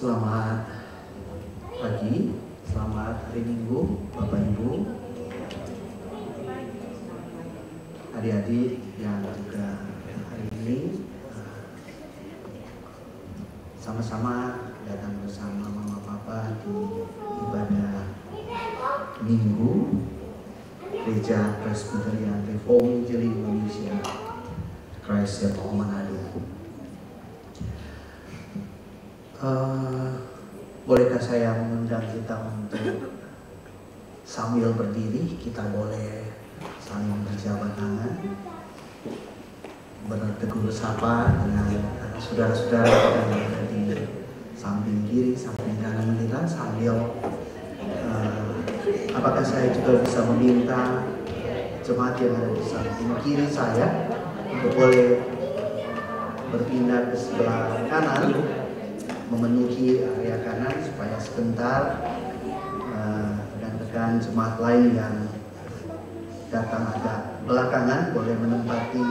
Selamat pagi, selamat hari Minggu, Bapak Ibu, adik-adik yang juga hari ini sama-sama datang bersama Mama Papa di ibadah Minggu Gereja Presbyterian Reform Injil Indonesia Christ Depok Manado. Bolehkah saya mengundang kita untuk sambil berdiri kita boleh saling berjabat tangan, bertegur sapa dengan saudara-saudara yang ada di samping kiri, samping kanan kita sambil apakah saya juga bisa meminta jemaat yang ada di samping kiri saya untuk boleh berpindah ke sebelah kanan, memenuhi area kanan supaya sebentar rekan-rekan jemaat lain yang datang agak belakangan boleh menempati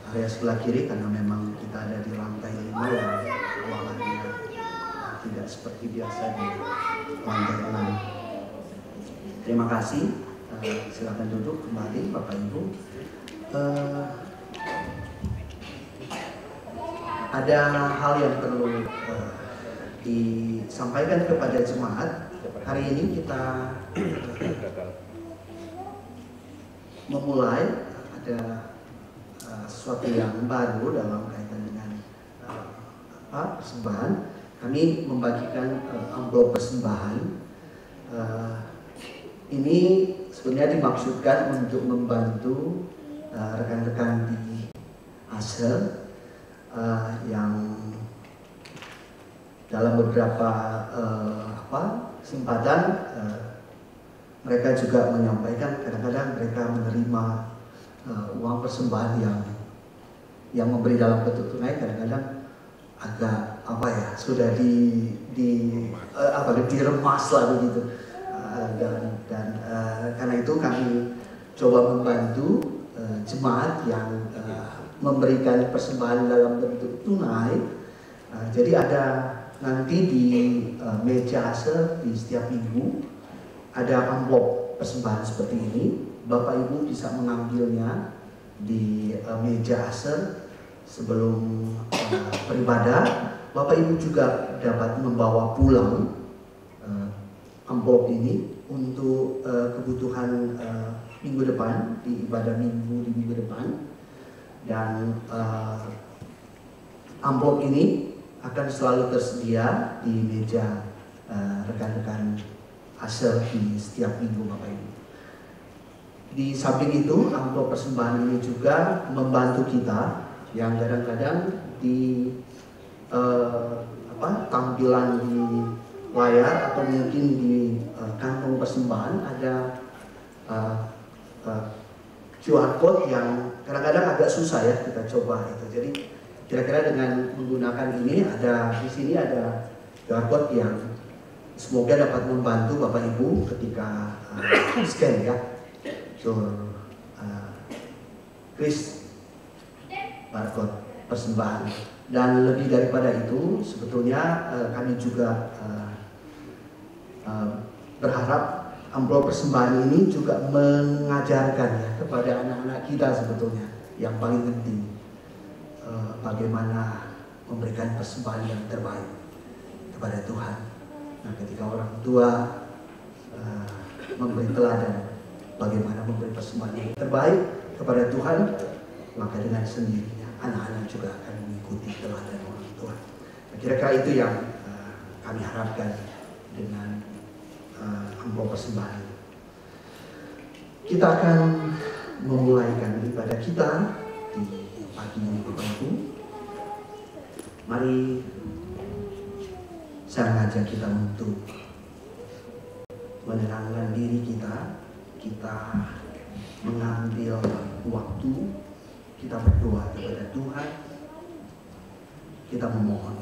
area sebelah kiri karena memang kita ada di lantai 5 yang ruangannya tidak seperti biasa di lantai 6. Terima kasih. Silakan duduk kembali Bapak Ibu. Ada hal yang perlu disampaikan kepada jemaat. Hari ini kita memulai ada sesuatu yang baru dalam kaitan dengan persembahan. Kami membagikan amplop persembahan. Ini sebenarnya dimaksudkan untuk membantu rekan-rekan di Asher yang dalam beberapa kesempatan mereka juga menyampaikan kadang-kadang mereka menerima uang persembahan yang memberi dalam bentuk tunai kadang-kadang agak sudah diremas lah begitu, dan karena itu kami coba membantu jemaat yang memberikan persembahan dalam bentuk tunai. Jadi ada nanti di meja Asher di setiap minggu ada amplop persembahan seperti ini. Bapak Ibu bisa mengambilnya di meja Asher sebelum beribadah. Bapak Ibu juga dapat membawa pulang amplop ini untuk kebutuhan minggu depan, di ibadah minggu di minggu depan. Dan amplop ini akan selalu tersedia di meja rekan-rekan Asher di setiap minggu Bapak Ibu. Di samping itu amplop persembahan ini juga membantu kita yang kadang-kadang di tampilan di layar atau mungkin di kantong persembahan ada QR code yang kadang-kadang agak susah ya kita coba itu. Jadi kira-kira dengan menggunakan ini di sini ada QR code yang semoga dapat membantu Bapak Ibu ketika scan ya, kris barcode persembahan. Dan lebih daripada itu sebetulnya kami juga berharap amplop persembahan ini juga mengajarkan ya kepada anak-anak kita sebetulnya yang paling penting bagaimana memberikan persembahan yang terbaik kepada Tuhan. Nah, ketika orang tua memberi teladan bagaimana memberi persembahan yang terbaik kepada Tuhan, maka dengan sendirinya anak-anak juga akan mengikuti teladan orang tua. Nah, kira-kira itu yang kami harapkan dengan amplop persembahan. Kita akan memulaikan ibadah kita di pagi ini Bapak Ibu. Mari saya mengajak kita untuk menenangkan diri kita. Kita mengambil waktu, kita berdoa kepada Tuhan. Kita memohon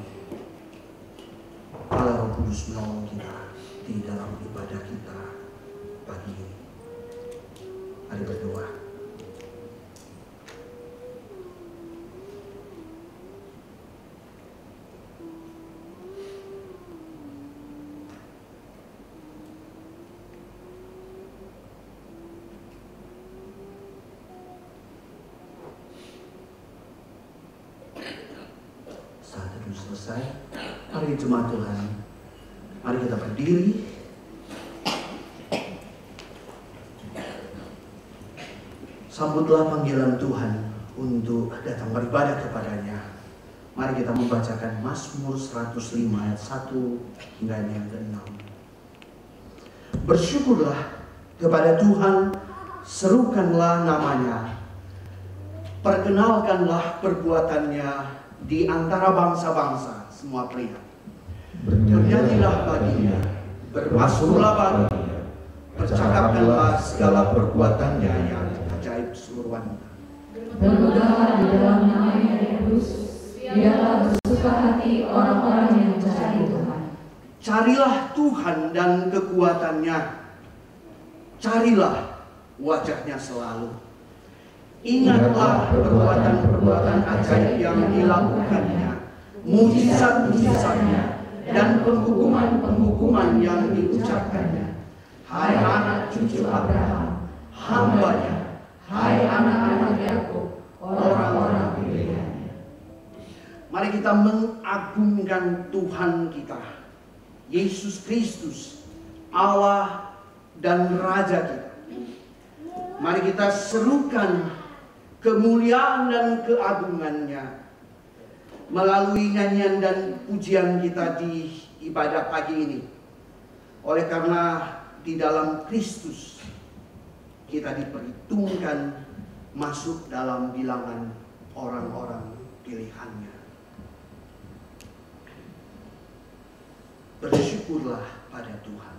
Allah Roh Kudus menolong kita di dalam ibadah kita pagi ini. Mari berdoa. selesai. Mari jemaat Tuhan, mari kita berdiri. Sambutlah panggilan Tuhan untuk datang beribadah kepadanya. Mari kita membacakan Mazmur 105 ayat 1 hingga yang ke-6. Bersyukurlah kepada Tuhan, serukanlah namanya, perkenalkanlah perbuatannya di antara bangsa-bangsa. Semua pria, bernyanyilah baginya, bermasmurlah baginya, percakapkanlah segala perbuatannya yang ajaib seluruh wanita. Bermegah di dalam namanya yang kudus, biarlah bersuka hati orang-orang yang mencari Tuhan. Carilah Tuhan dan kekuatannya, carilah wajahnya selalu. Ingatlah perbuatan-perbuatan ajaib yang dilakukannya, mujizat-mujizatnya, dan penghukuman-penghukuman yang diucapkannya. Hai anak cucu Abraham, hamba-Nya, hai anak-anak Yakub, orang-orang pilihannya. Mari kita mengagungkan Tuhan kita, Yesus Kristus, Allah dan Raja kita. Mari kita serukan kemuliaan dan keagungannya melalui nyanyian dan pujian kita di ibadah pagi ini. Oleh karena di dalam Kristus kita diperhitungkan masuk dalam bilangan orang-orang pilihannya. Bersyukurlah pada Tuhan.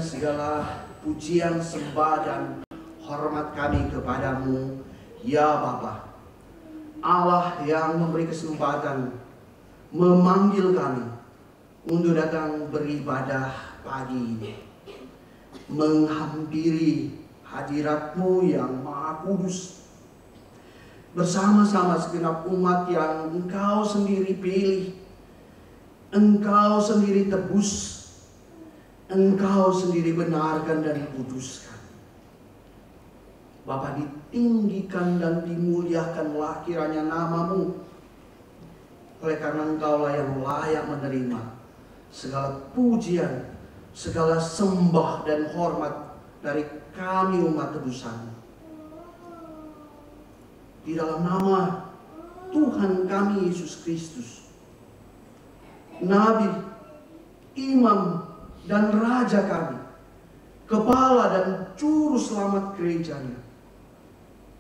Segala pujian, sembah dan hormat kami kepadamu, ya Bapa, Allah yang memberi kesempatan memanggil kami untuk datang beribadah pagi ini, menghampiri hadirat-Mu yang Maha Kudus, bersama-sama segenap umat yang Engkau sendiri pilih, Engkau sendiri tebus, Engkau sendiri benarkan dan kuduskan. Bapa, ditinggikan dan dimuliakanlah kiranya nama-Mu, oleh karena Engkaulah yang layak menerima segala pujian, segala sembah dan hormat dari kami umat tebusan. Di dalam nama Tuhan kami Yesus Kristus, Nabi, Imam, dan Raja kami, Kepala dan Juru Selamat gerejanya,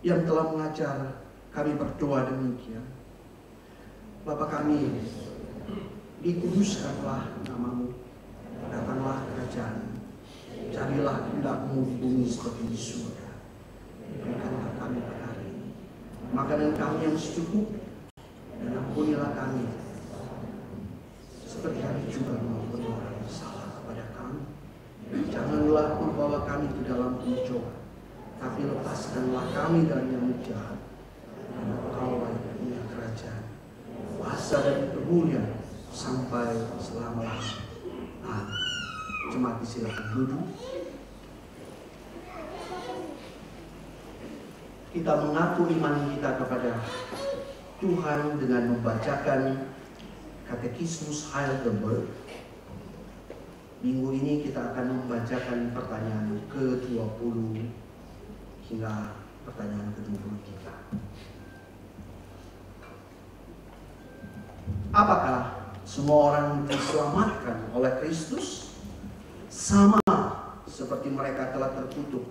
yang telah mengajar kami berdoa demikian. Bapa kami, dikuduskanlah nama-Mu, datanglah kerajaan, jadilah kehendak-Mu di bumi seperti di surga. Berikanlah kami pada hari ini makanan kami yang secukup, dan ampunilah kami seperti kami juga mengampuni orang yang salah kepada kami. Janganlah membawa kami ke dalam pencobaan, tapi lepaskanlah kami dari yang jahat. Karena Engkau yang punya kerajaan, kuasa dan kemuliaan sampai selama-lamanya. Amin. Jemaat silakan duduk. Kita mengaku iman kita kepada Tuhan dengan membacakan Katekismus Heidelberg. Minggu ini kita akan membacakan pertanyaan ke-20 hingga pertanyaan ke-23. Apakah semua orang diselamatkan oleh Kristus? Sama seperti mereka telah terkutuk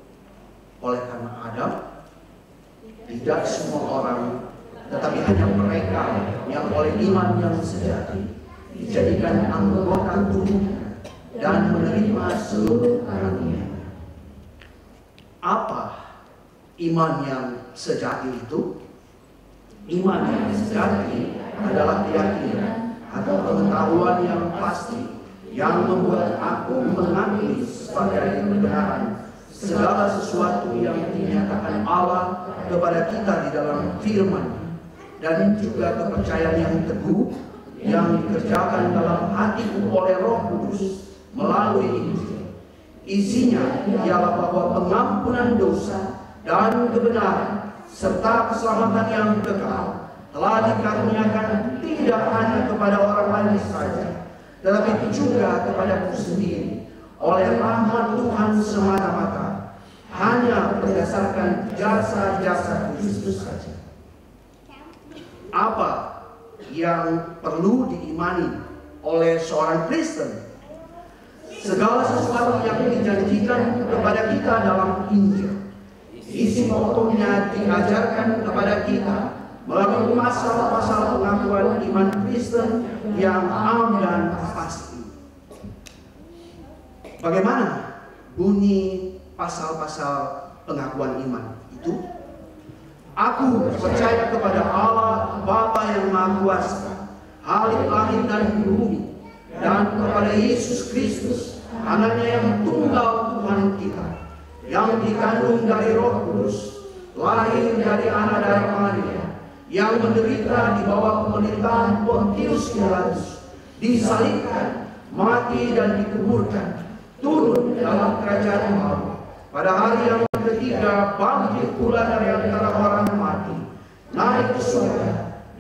oleh karena Adam? Tidak semua orang, tetapi hanya mereka yang oleh iman yang sejati dijadikan anggota tubuhnya dan menerima seluruh karunia. Apa iman yang sejati itu? Iman yang sejati adalah keyakinan atau pengetahuan yang pasti yang membuat aku mengakui sebagai kebenaran segala sesuatu yang dinyatakan Allah kepada kita di dalam firman, dan juga kepercayaan yang teguh yang dikerjakan dalam hatiku oleh Roh Kudus melalui Injil. Isinya ialah bahwa pengampunan dosa dan kebenaran serta keselamatan yang kekal telah dikaruniakan tidak hanya kepada orang lain saja, tetapi juga kepadaku sendiri oleh rahmat Tuhan semata-mata, hanya berdasarkan jasa-jasa Kristus saja. Apa yang perlu diimani oleh seorang Kristen? Segala sesuatu yang dijanjikan kepada kita dalam Injil. Isi pokoknya diajarkan kepada kita melalui pasal-pasal pengakuan iman Kristen yang am dan pasti. Bagaimana bunyi pasal-pasal pengakuan iman itu? Aku percaya kepada Allah Bapa yang Maha Kuasa, Halik langit dan bumi, dan kepada Yesus Kristus, Anaknya yang tunggal Tuhan kita, yang dikandung dari Roh Kudus, lahir dari anak darah Maria, yang menderita di bawah pemerintahan Pontius Pilatus, disalibkan, mati dan dikuburkan, turun dalam kerajaan maut, pada hari yang ketiga bangkit pula dari antara orang mati, naik ke surga,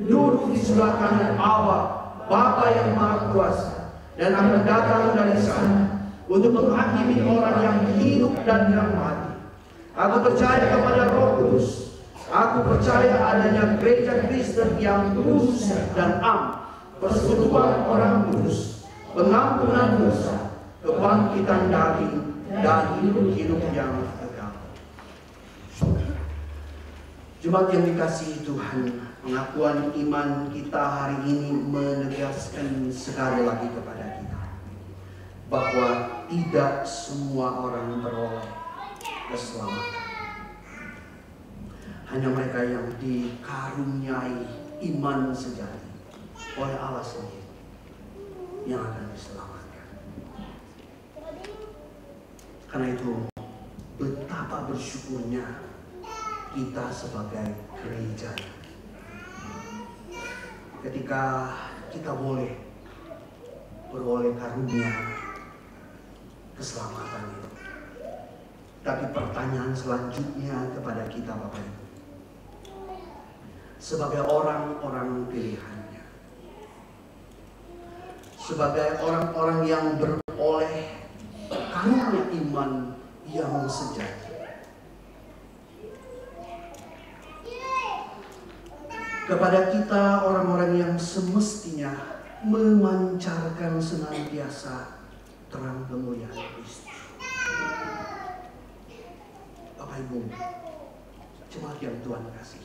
duduk di sebelah kanan Allah Bapa yang Maha Kuasa, dan akan datang dari sana untuk menghakimi orang yang hidup dan yang mati. Aku percaya kepada Roh Kudus. Aku percaya adanya gereja Kristen yang kudus dan am, persekutuan orang kudus, pengampunan dosa, kebangkitan daging, dan hidup yang kekal. Jemaat yang dikasihi Tuhan, pengakuan iman kita hari ini menegaskan sekali lagi kepada kita bahwa tidak semua orang beroleh keselamatan. Hanya mereka yang dikaruniai iman sejati oleh Allah sendiri yang akan diselamatkan. Karena itu betapa bersyukurnya kita sebagai gereja ketika kita boleh beroleh karunia keselamatan itu. Tapi pertanyaan selanjutnya kepada kita Bapak Ibu, sebagai orang-orang pilihannya, sebagai orang-orang yang beroleh karunia iman yang sejati, kepada kita orang-orang yang semestinya memancarkan senantiasa terang kemuliaan Kristus. Bapak Ibu, jemaat yang Tuhan kasih,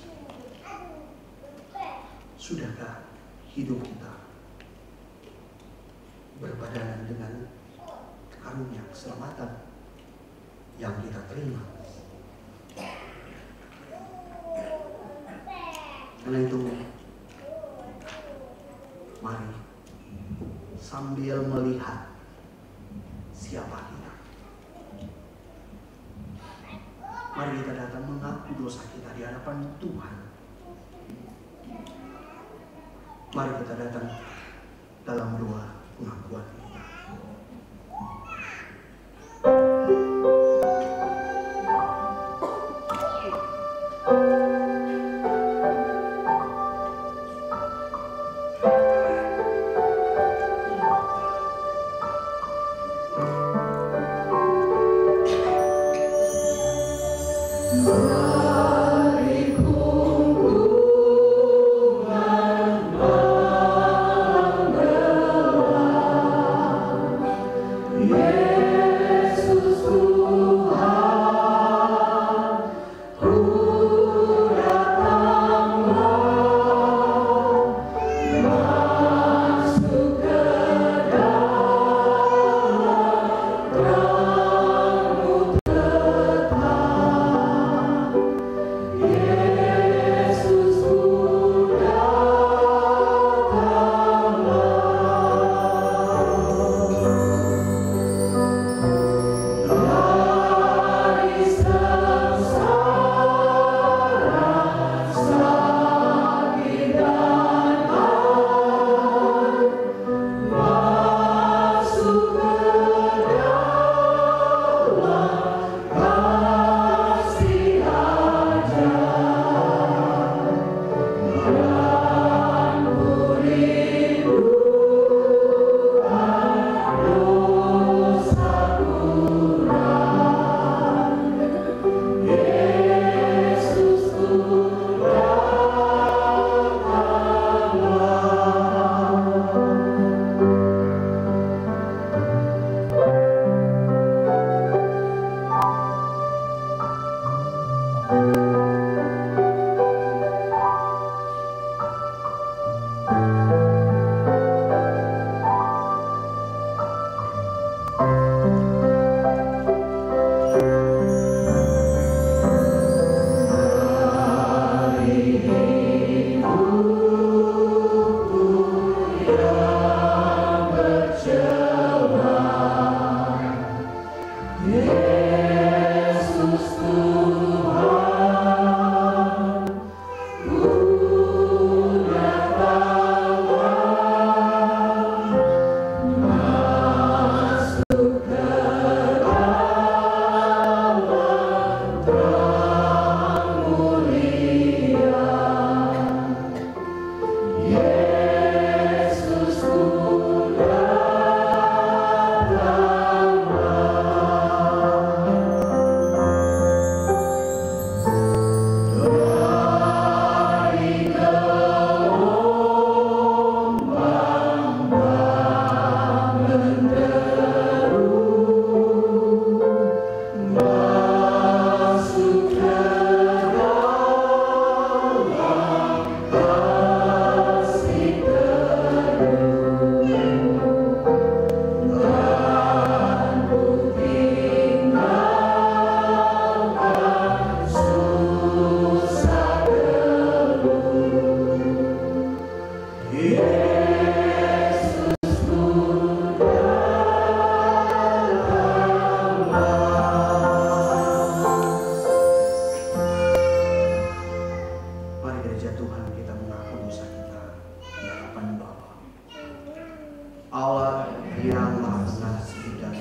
sudahkah hidup kita berbadanan dengan karunia keselamatan yang kita terima? Karena itu, mari sambil melihat siapa kita, mari kita datang mengaku dosa kita di hadapan Tuhan. Mari kita datang dalam doa pengakuan kita.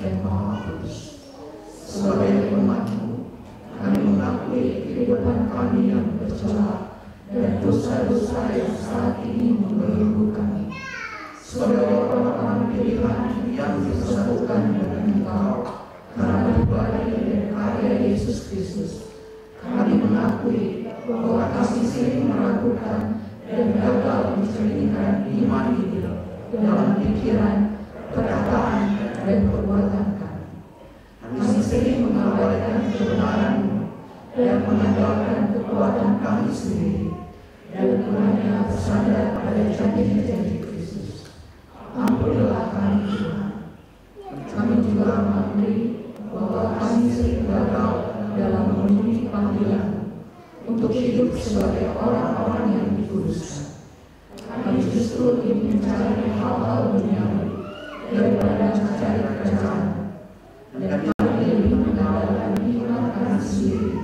dan Maha Kudus. Sebagai umat-Mu, kami mengakui kehidupan kami yang bercela dan dosa-dosa yang saat ini membelenggu kami. Sebagai orang-orang pilihan yang disatukan dengan Engkau karena pribadi dan karya Yesus Kristus, kami mengakui bahwa kami sering meragukan dan gagal mencerminkan iman ini dalam pikiran, perkataan, dan perbuatan kami. Kami sering mengabaikan kebenaran-Mu dan mengandalkan kekuatan kami sendiri dan hanya bersandar pada janji-janji Kristus. Ampunilah kami Tuhan. Kami juga mengakui bahwa kami sering gagal dalam memenuhi panggilan untuk hidup sebagai orang-orang yang dikuduskan. Kami justru ingin mencari hal-hal duniawi daripada mencari kerajaan, dan kami lebih mengandalkan iman kami sendiri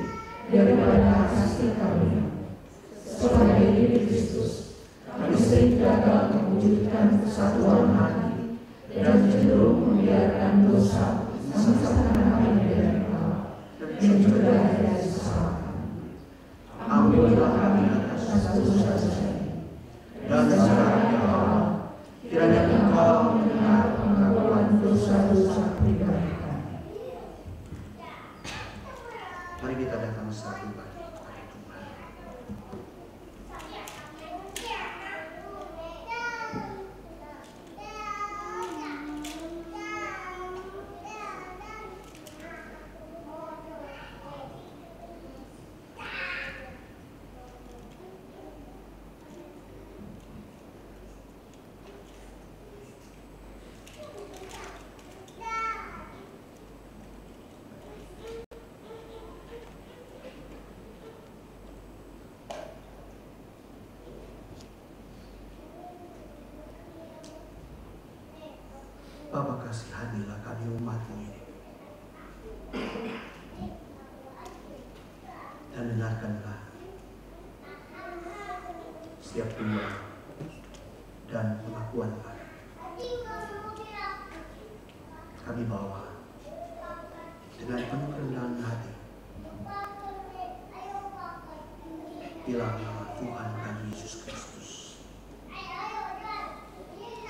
daripada kasih karunia. Sebagai diri Kristus, kami sering gagal mewujudkan kesatuan hati dan cenderung membiarkan dosa memisahkan kami dari Allah dan juga dari kesalahan. Ampunilah kami atas dosa-dosa ini. Dan sekarang ya Allah, kiranya Engkau mendengar pengakuan dosa-dosa pribadi kami. Mari kita datang saat ini kepada Tuhan. Bapa, kasihanilah kami umat-Mu ini, dan dengarkanlah setiap doa dan pengakuan kami. Kami bawa dengan penuh kerendahan hati dalam nama Tuhan kami Yesus Kristus,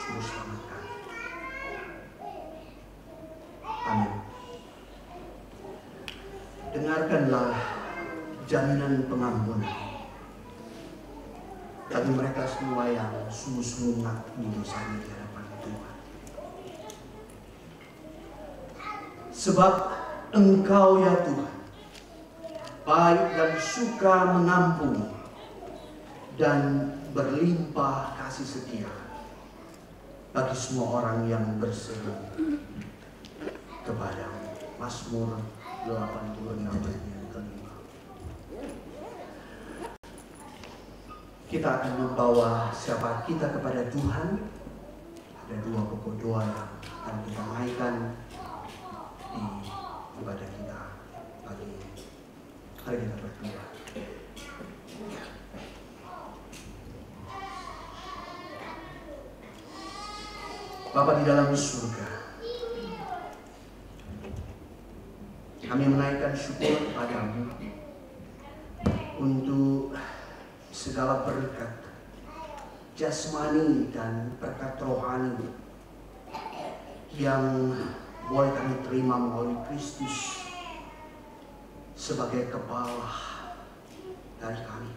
Juru Selamat kami. Amin. Dengarkanlah jaminan pengampunan bagi mereka semua yang sungguh-sungguh mengakui dosanya di hadapan Tuhan. Sebab Engkau ya Tuhan, baik dan suka mengampuni dan berlimpah kasih setia bagi semua orang yang berseru kepada Mazmur 86 yang kelima. Kita akan membawa siapa kita kepada Tuhan. Ada dua pokok doa yang akan kita naikkan di ibadah kita pagi ini. Mari kita berdoa. Bapa di dalam surga, kami menaikkan syukur kepadamu untuk segala berkat jasmani dan berkat rohani yang boleh kami terima melalui Kristus sebagai kepala dari kami.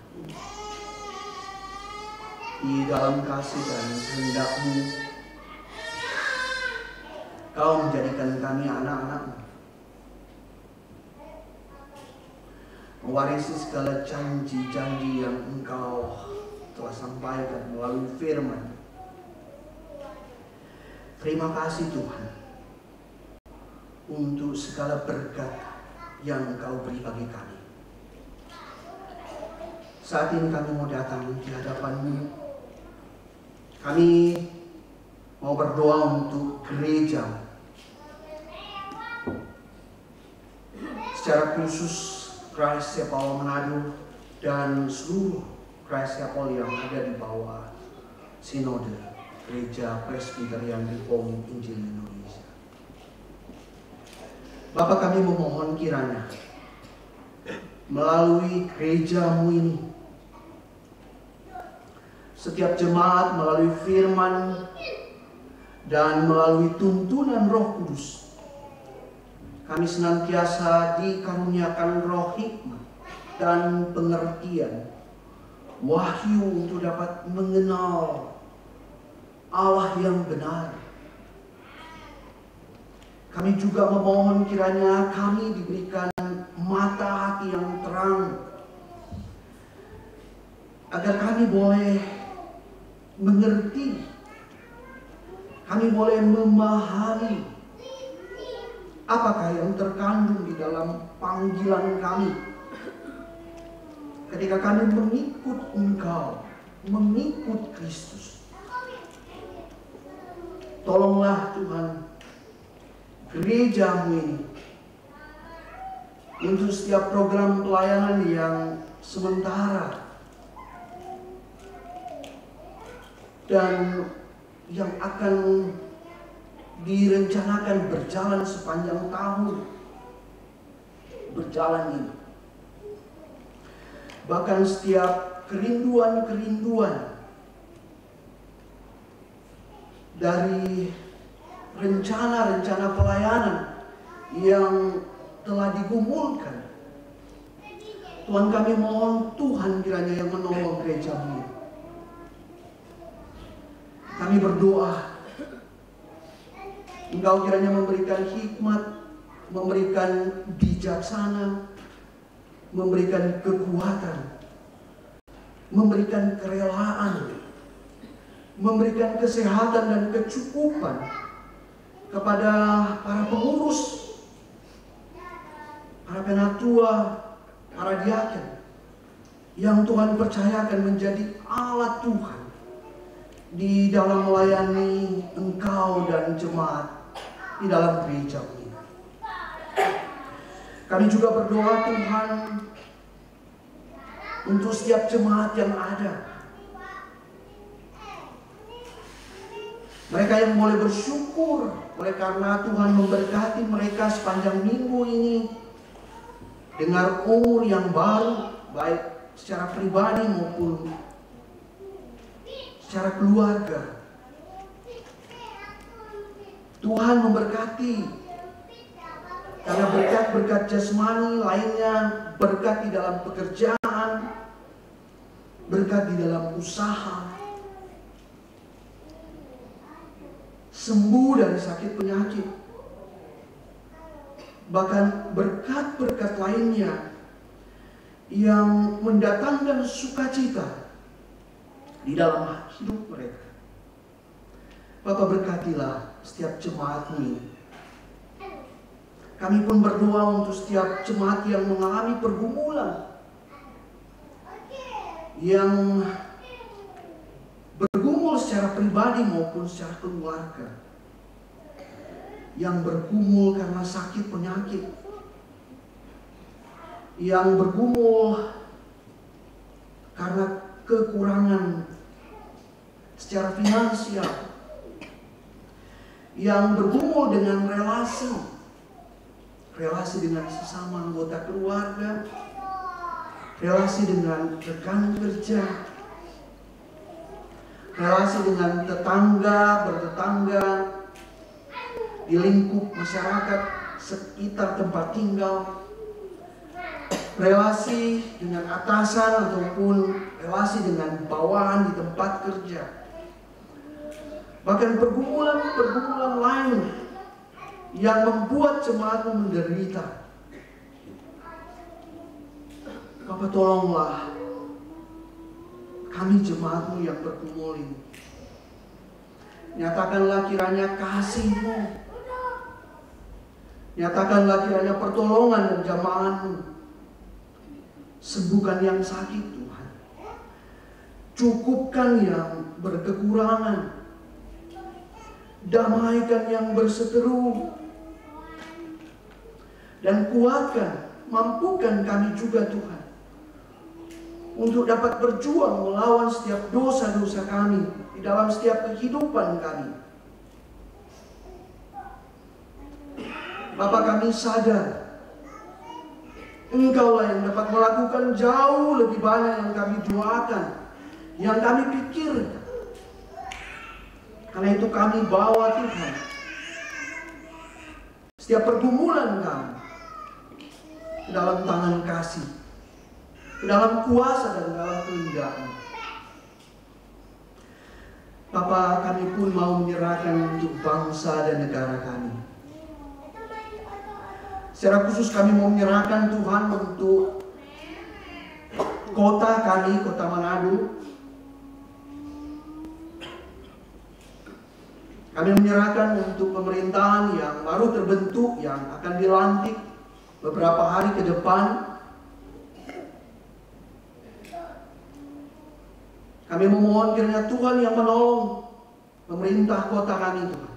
Di dalam kasih dan kehendak-Mu, Kau menjadikan kami anak-anak-Mu, mewarisi segala janji-janji yang Engkau telah sampaikan melalui firman. Terima kasih Tuhan untuk segala berkat yang Engkau beri bagi kami. Saat ini kami mau datang di hadapan-Mu. Kami mau berdoa untuk gereja, secara khusus Christ Chapel Manado dan seluruh Christ Chapel yang ada di bawah Sinode Gereja Presbyterian Reformed Injil Indonesia. Bapa, kami memohon kiranya melalui gereja-Mu ini, setiap jemaat melalui firman dan melalui tuntunan Roh Kudus, kami senantiasa dikaruniakan roh hikmat dan pengertian, wahyu untuk dapat mengenal Allah yang benar. Kami juga memohon kiranya kami diberikan mata hati yang terang, agar kami boleh mengerti, kami boleh memahami apakah yang terkandung di dalam panggilan kami ketika kami mengikut Engkau, mengikut Kristus. Tolonglah Tuhan gereja-Mu ini untuk setiap program pelayanan yang sementara dan yang akan direncanakan berjalan sepanjang tahun berjalan ini. Bahkan setiap kerinduan-kerinduan dari rencana-rencana pelayanan yang telah digumulkan, Tuhan, kami mohon Tuhan kiranya yang menolong gereja-Mu. Kami berdoa Engkau kiranya memberikan hikmat, memberikan bijaksana, memberikan kekuatan, memberikan kerelaan, memberikan kesehatan dan kecukupan kepada para pengurus, para penatua, para diaken yang Tuhan percayakan menjadi alat Tuhan di dalam melayani Engkau dan jemaat di dalam gereja ini. Kami juga berdoa Tuhan untuk setiap jemaat yang ada. Mereka yang boleh bersyukur oleh karena Tuhan memberkati mereka sepanjang minggu ini dengan umur yang baru, baik secara pribadi maupun secara keluarga. Tuhan memberkati karena berkat-berkat jasmani lainnya, berkat di dalam pekerjaan, berkat di dalam usaha, sembuh dari sakit penyakit, bahkan berkat-berkat lainnya yang mendatangkan sukacita di dalam hidup mereka. Bapa, berkatilah setiap jemaat ini. Kami pun berdoa untuk setiap jemaat yang mengalami pergumulan, yang bergumul secara pribadi maupun secara keluarga, yang bergumul karena sakit penyakit, yang bergumul karena kekurangan secara finansial, yang bergumul dengan relasi dengan sesama anggota keluarga, relasi dengan rekan kerja, relasi dengan tetangga, bertetangga, di lingkup masyarakat sekitar tempat tinggal, relasi dengan atasan ataupun relasi dengan bawahan di tempat kerja, bahkan pergumulan-pergumulan lain yang membuat jemaatmu menderita. Bapa, tolonglah kami jemaatmu yang bergumul ini. Nyatakanlah kiranya kasih-Mu, nyatakanlah kiranya pertolongan dan jamaah-Mu. Sembuhkan yang sakit Tuhan, cukupkan yang berkekurangan, damaikan yang berseteru, dan kuatkan, mampukan kami juga Tuhan untuk dapat berjuang melawan setiap dosa-dosa kami di dalam setiap kehidupan kami. Bapa, kami sadar Engkaulah yang dapat melakukan jauh lebih banyak yang kami doakan, yang kami pikirkan. Karena itu kami bawa Tuhan setiap pergumulan kami ke dalam tangan kasih, ke dalam kuasa dan dalam kehendak-Mu. Bapa, kami pun mau menyerahkan untuk bangsa dan negara kami. Secara khusus kami mau menyerahkan Tuhan untuk kota kami, kota Manado. Kami menyerahkan untuk pemerintahan yang baru terbentuk, yang akan dilantik beberapa hari ke depan. Kami memohon kiranya Tuhan yang menolong pemerintah kota kami, Tuhan,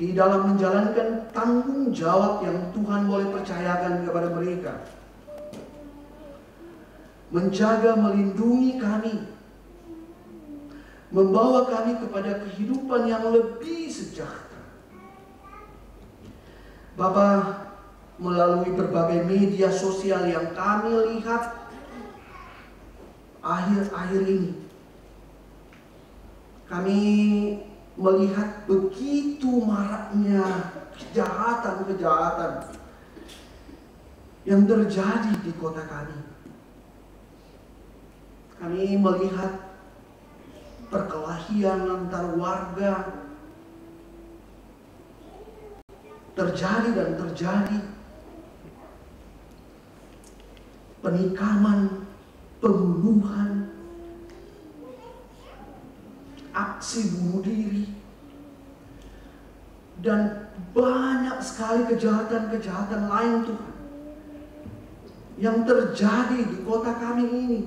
di dalam menjalankan tanggung jawab yang Tuhan boleh percayakan kepada mereka. Menjaga, melindungi kami, membawa kami kepada kehidupan yang lebih sejahtera. Bapa, melalui berbagai media sosial yang kami lihat akhir-akhir ini, kami melihat begitu maraknya kejahatan-kejahatan yang terjadi di kota kami. Kami melihat perkelahian antar warga terjadi dan terjadi. Penikaman, pembunuhan, aksi bunuh diri, dan banyak sekali kejahatan-kejahatan lain, Tuhan, yang terjadi di kota kami ini.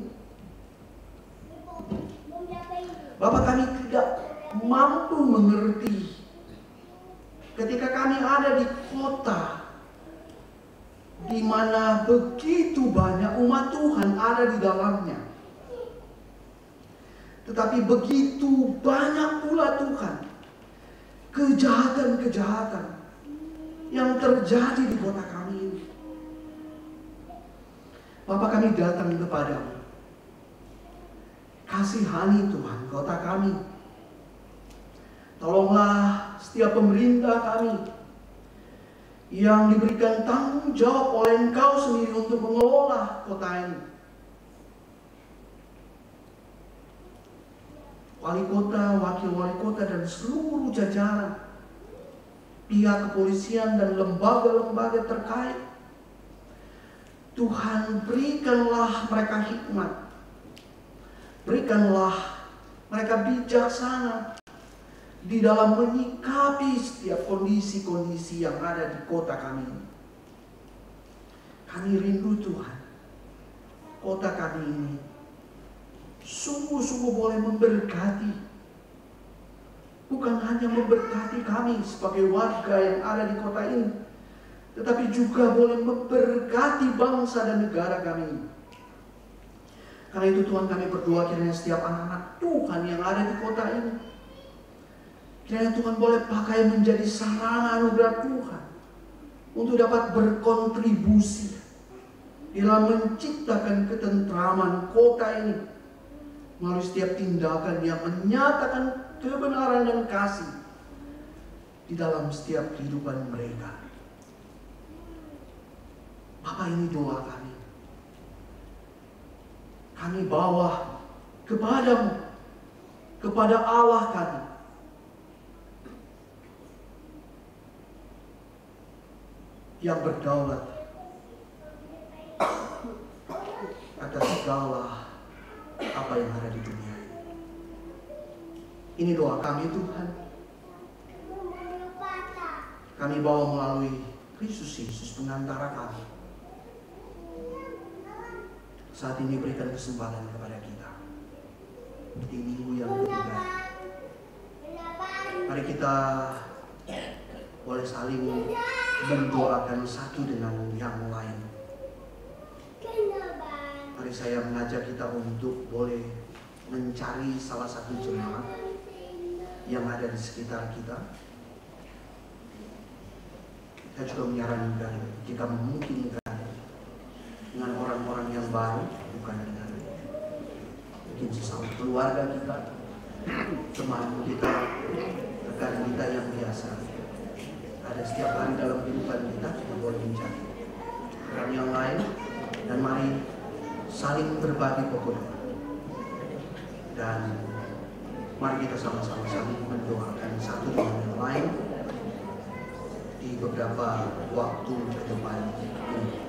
Bapak, kami tidak mampu mengerti ketika kami ada di kota di mana begitu banyak umat Tuhan ada di dalamnya. Tetapi begitu banyak pula, Tuhan, kejahatan-kejahatan yang terjadi di kota kami ini. Bapak, kami datang kepadamu. Kasihani Tuhan kota kami. Tolonglah setiap pemerintah kami yang diberikan tanggung jawab oleh Engkau sendiri untuk mengelola kota ini. Wali kota, wakil wali kota, dan seluruh jajaran, pihak kepolisian dan lembaga-lembaga terkait. Tuhan, berikanlah mereka hikmat. Berikanlah mereka bijaksana di dalam menyikapi setiap kondisi-kondisi yang ada di kota kami. Kami rindu, Tuhan, kota kami ini sungguh-sungguh boleh memberkati. Bukan hanya memberkati kami sebagai warga yang ada di kota ini, tetapi juga boleh memberkati bangsa dan negara kami ini. Karena itu Tuhan, kami berdoa kiranya setiap anak-anak Tuhan yang ada di kota ini, kiranya Tuhan boleh pakai menjadi sarana anugerah Tuhan untuk dapat berkontribusi dalam menciptakan ketentraman kota ini melalui setiap tindakan yang menyatakan kebenaran dan kasih di dalam setiap kehidupan mereka. Bapa, ini doa kami. Kami bawa kepadamu, kepada Allah kami, yang berdaulat atas segala apa yang ada di dunia ini. Ini doa kami, Tuhan. Kami bawa melalui Kristus Yesus, pengantara kami. Saat ini berikan kesempatan kepada kita di minggu yang ketiga. Mari kita boleh saling mendoakan satu dengan yang lain. Mari saya mengajak kita untuk boleh mencari salah satu jemaat yang ada di sekitar kita. Saya juga menyarankan jika memungkinkan dengan orang-orang yang baru, bukan dengan mungkin sesama keluarga kita, teman kita, rekan kita yang biasa ada setiap hari dalam kehidupan kita, kita boleh mencari orang yang lain, dan mari saling berbagi pokok doa, dan mari kita sama-sama saling mendoakan satu dengan yang lain di beberapa waktu ke depan ini.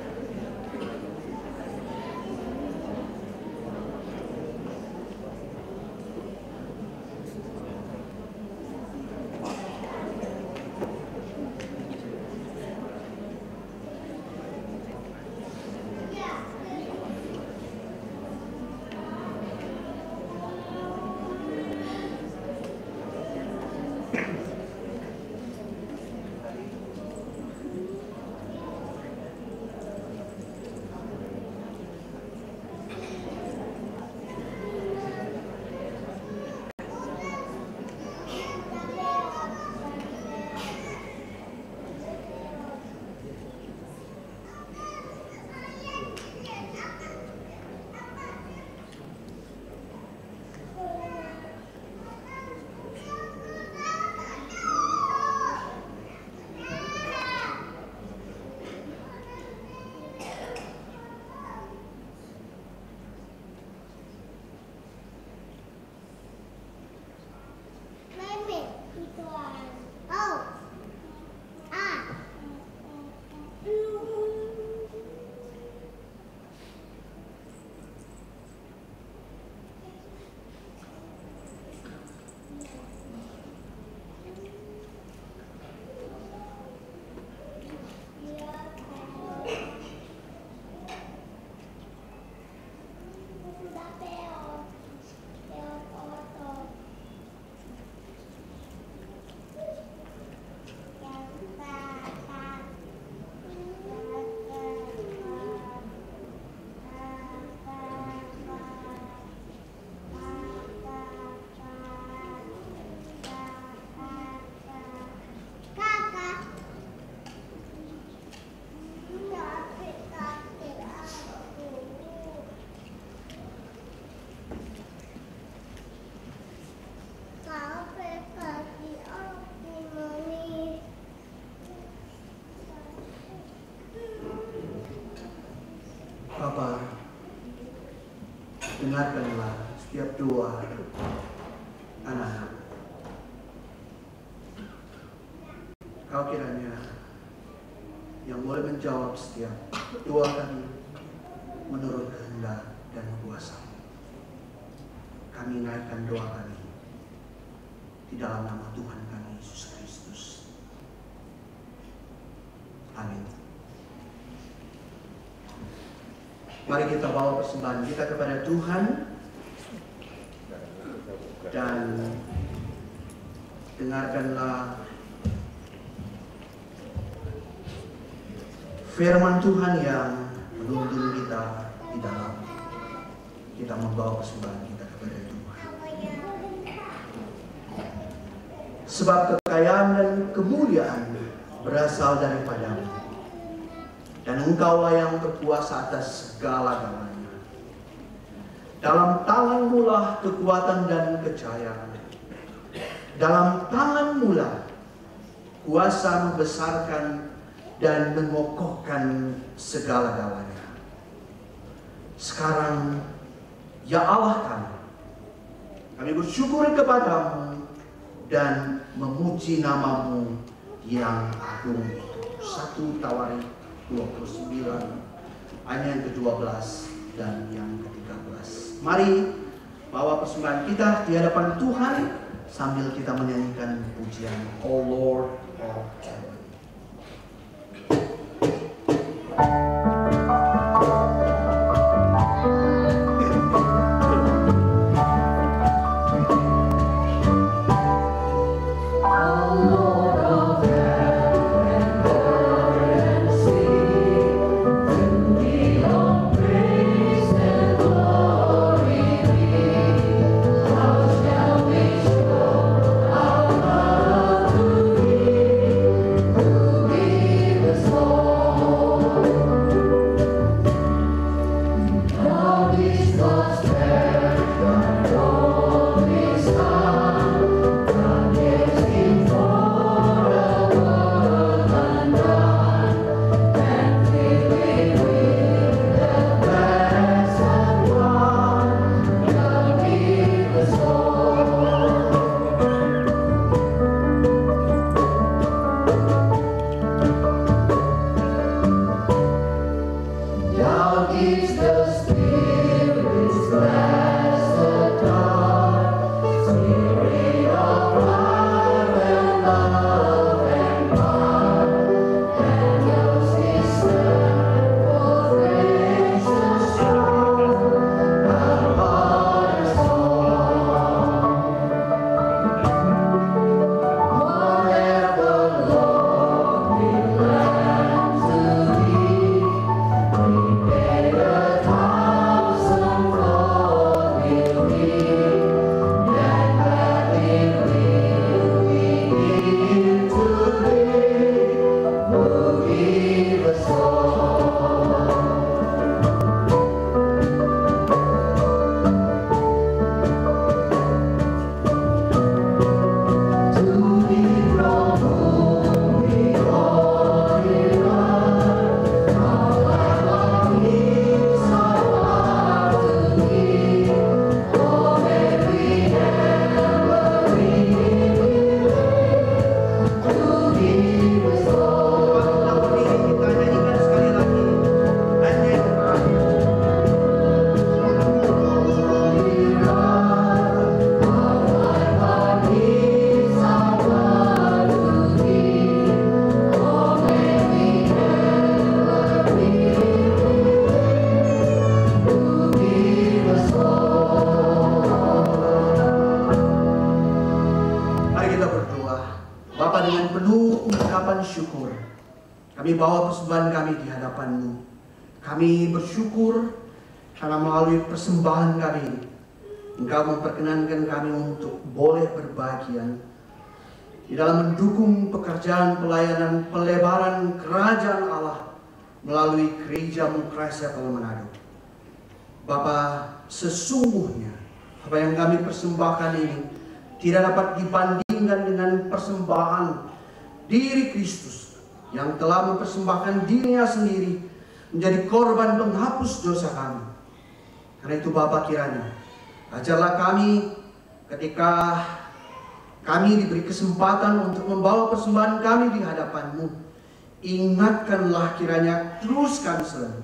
Bapa, dengarkanlah setiap doa anak-anak. Kau kiranya yang boleh menjawab setiap doa kami menurut kehendak dan kuasa. Kami naikkan doa kami di dalam nama Tuhan kami Yesus Kristus. Amin. Mari kita bawa persembahan kita kepada Tuhan dan dengarkanlah firman Tuhan yang menuntun kita di dalam kita membawa persembahan kita kepada Tuhan. Sebab kekayaan dan kemuliaan berasal daripadamu, dan Engkaulah yang berkuasa atas segala-galanya. Dalam tangan-Mu lah kekuatan dan kejayaan. Dalam tangan-Mu lah kuasa membesarkan dan mengokohkan segala-galanya. Sekarang, ya Allah kami bersyukur kepadamu dan memuji nama-Mu yang agung. 1 Tawarik 29 ayat yang ke-12 dan yang ke-13. Mari bawa persembahan kita di hadapan Tuhan sambil kita menyanyikan pujian O Lord of Heaven. Be Kami bawa persembahan kami di hadapan-Mu. Kami bersyukur karena melalui persembahan kami ini, Engkau memperkenankan kami untuk boleh berbagian di dalam mendukung pekerjaan pelayanan pelebaran kerajaan Allah melalui Gereja-Mu Christ Chapel Manado. Bapa, sesungguhnya apa yang kami persembahkan ini tidak dapat dibandingkan dengan persembahan diri Kristus yang telah mempersembahkan dirinya sendiri menjadi korban penghapus dosa kami. Karena itu Bapa, kiranya ajarlah kami ketika kami diberi kesempatan untuk membawa persembahan kami di hadapan-Mu. Ingatkanlah kiranya terus kami selalu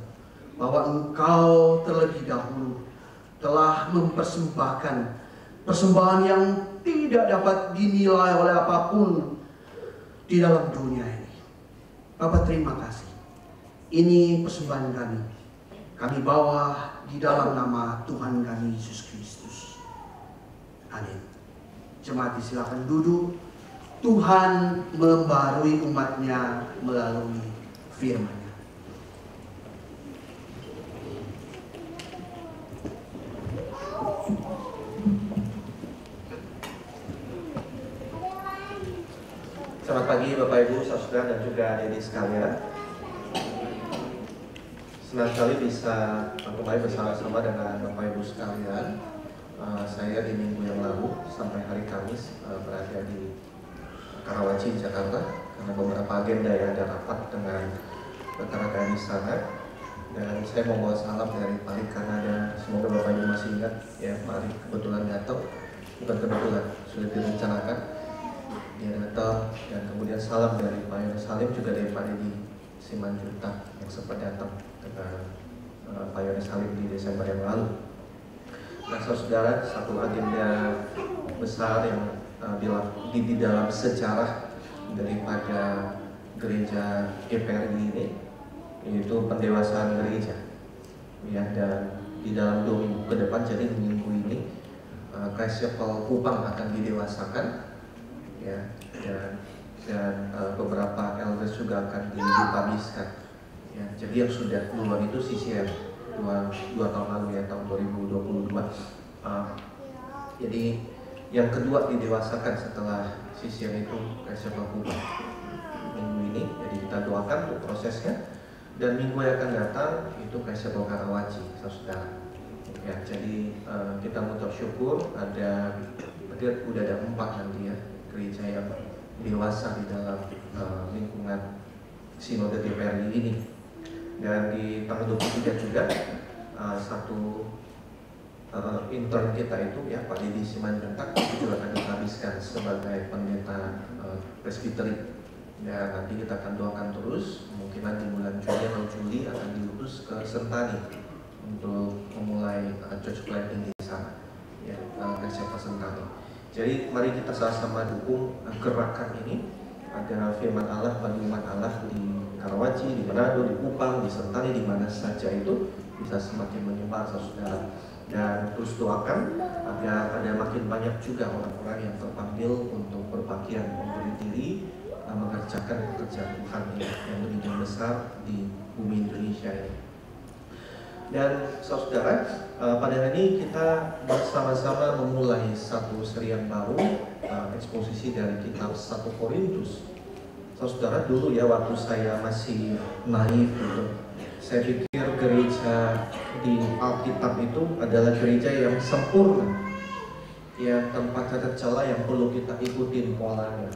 bahwa Engkau terlebih dahulu telah mempersembahkan persembahan yang tidak dapat dinilai oleh apapun di dalam dunia ini. Bapak, terima kasih. Ini persembahan kami. Kami bawa di dalam nama Tuhan kami Yesus Kristus. Amin. Jemaat silakan duduk. Tuhan membarui umat-Nya melalui firman-Nya. Selamat pagi Bapak Ibu, saudara dan juga adik-adik sekalian. Senang sekali bisa kembali bersama-sama dengan Bapak Ibu sekalian. Saya di minggu yang lalu sampai hari Kamis berada di Karawaci, Jakarta, karena beberapa agenda yang ada rapat dengan rekan-rekan di sana. Dan saya membawa salam dari Pak Rik Kanada. Semoga Bapak Ibu masih ingat ya, Pak Rik kebetulan datang, bukan kebetulan, sudah direncanakan. Dia datang, dan kemudian salam dari Pak Yones Salim, juga dari Pak Dedi Simanjuntak yang sempat datang dengan Pak Yones Salim di Desember yang lalu. Nah, saudara, satu agenda besar yang di dalam sejarah daripada gereja GPRI ini, yaitu pendewasaan gereja. Ya, dan di dalam 2 minggu ke depan, jadi minggu ini Christ Chapel Kupang akan didewasakan. Ya, dan beberapa elders juga akan dipubliskan. Ya, jadi yang sudah duluan itu CCM 2 tahun lalu ya, tahun 2022. Jadi yang kedua didewasakan setelah CCM itu Christ Chapel Kupang minggu ini. Jadi kita doakan untuk prosesnya. Dan minggu yang akan datang itu Christ Chapel Karawaci, saudara. Ya, jadi kita mengucap syukur udah ada 4 nanti ya gereja yang dewasa di dalam lingkungan Sinode GPRI ini. Dan di tanggal 23 juga satu intern kita itu ya, Pak Dedi Simanjuntak, juga akan dihabiskan sebagai pendeta presbiteri. Dan nanti kita akan doakan terus, kemungkinan di bulan Juni atau Juli akan diutus ke Sentani untuk memulai church planting di sana ya, Gereja Sentani. Jadi mari kita sama-sama dukung gerakan ini agar firman Allah bagi umat Allah di Karawaci, di Manado, di Kupang, di Sentani, di mana saja itu bisa semakin menyebar, saudara. Dan terus doakan agar ada makin banyak juga orang-orang yang terpanggil untuk berbagian memberi diri mengerjakan pekerjaan Tuhan yang demikian besar di bumi Indonesia ini. Dan saudara, pada hari ini kita bersama-sama memulai satu seri yang baru, eksposisi dari kitab 1 Korintus Saudara, dulu ya waktu saya masih naif gitu, saya pikir gereja di Alkitab itu adalah gereja yang sempurna, ya tanpa cacat celah yang perlu kita ikutin polanya.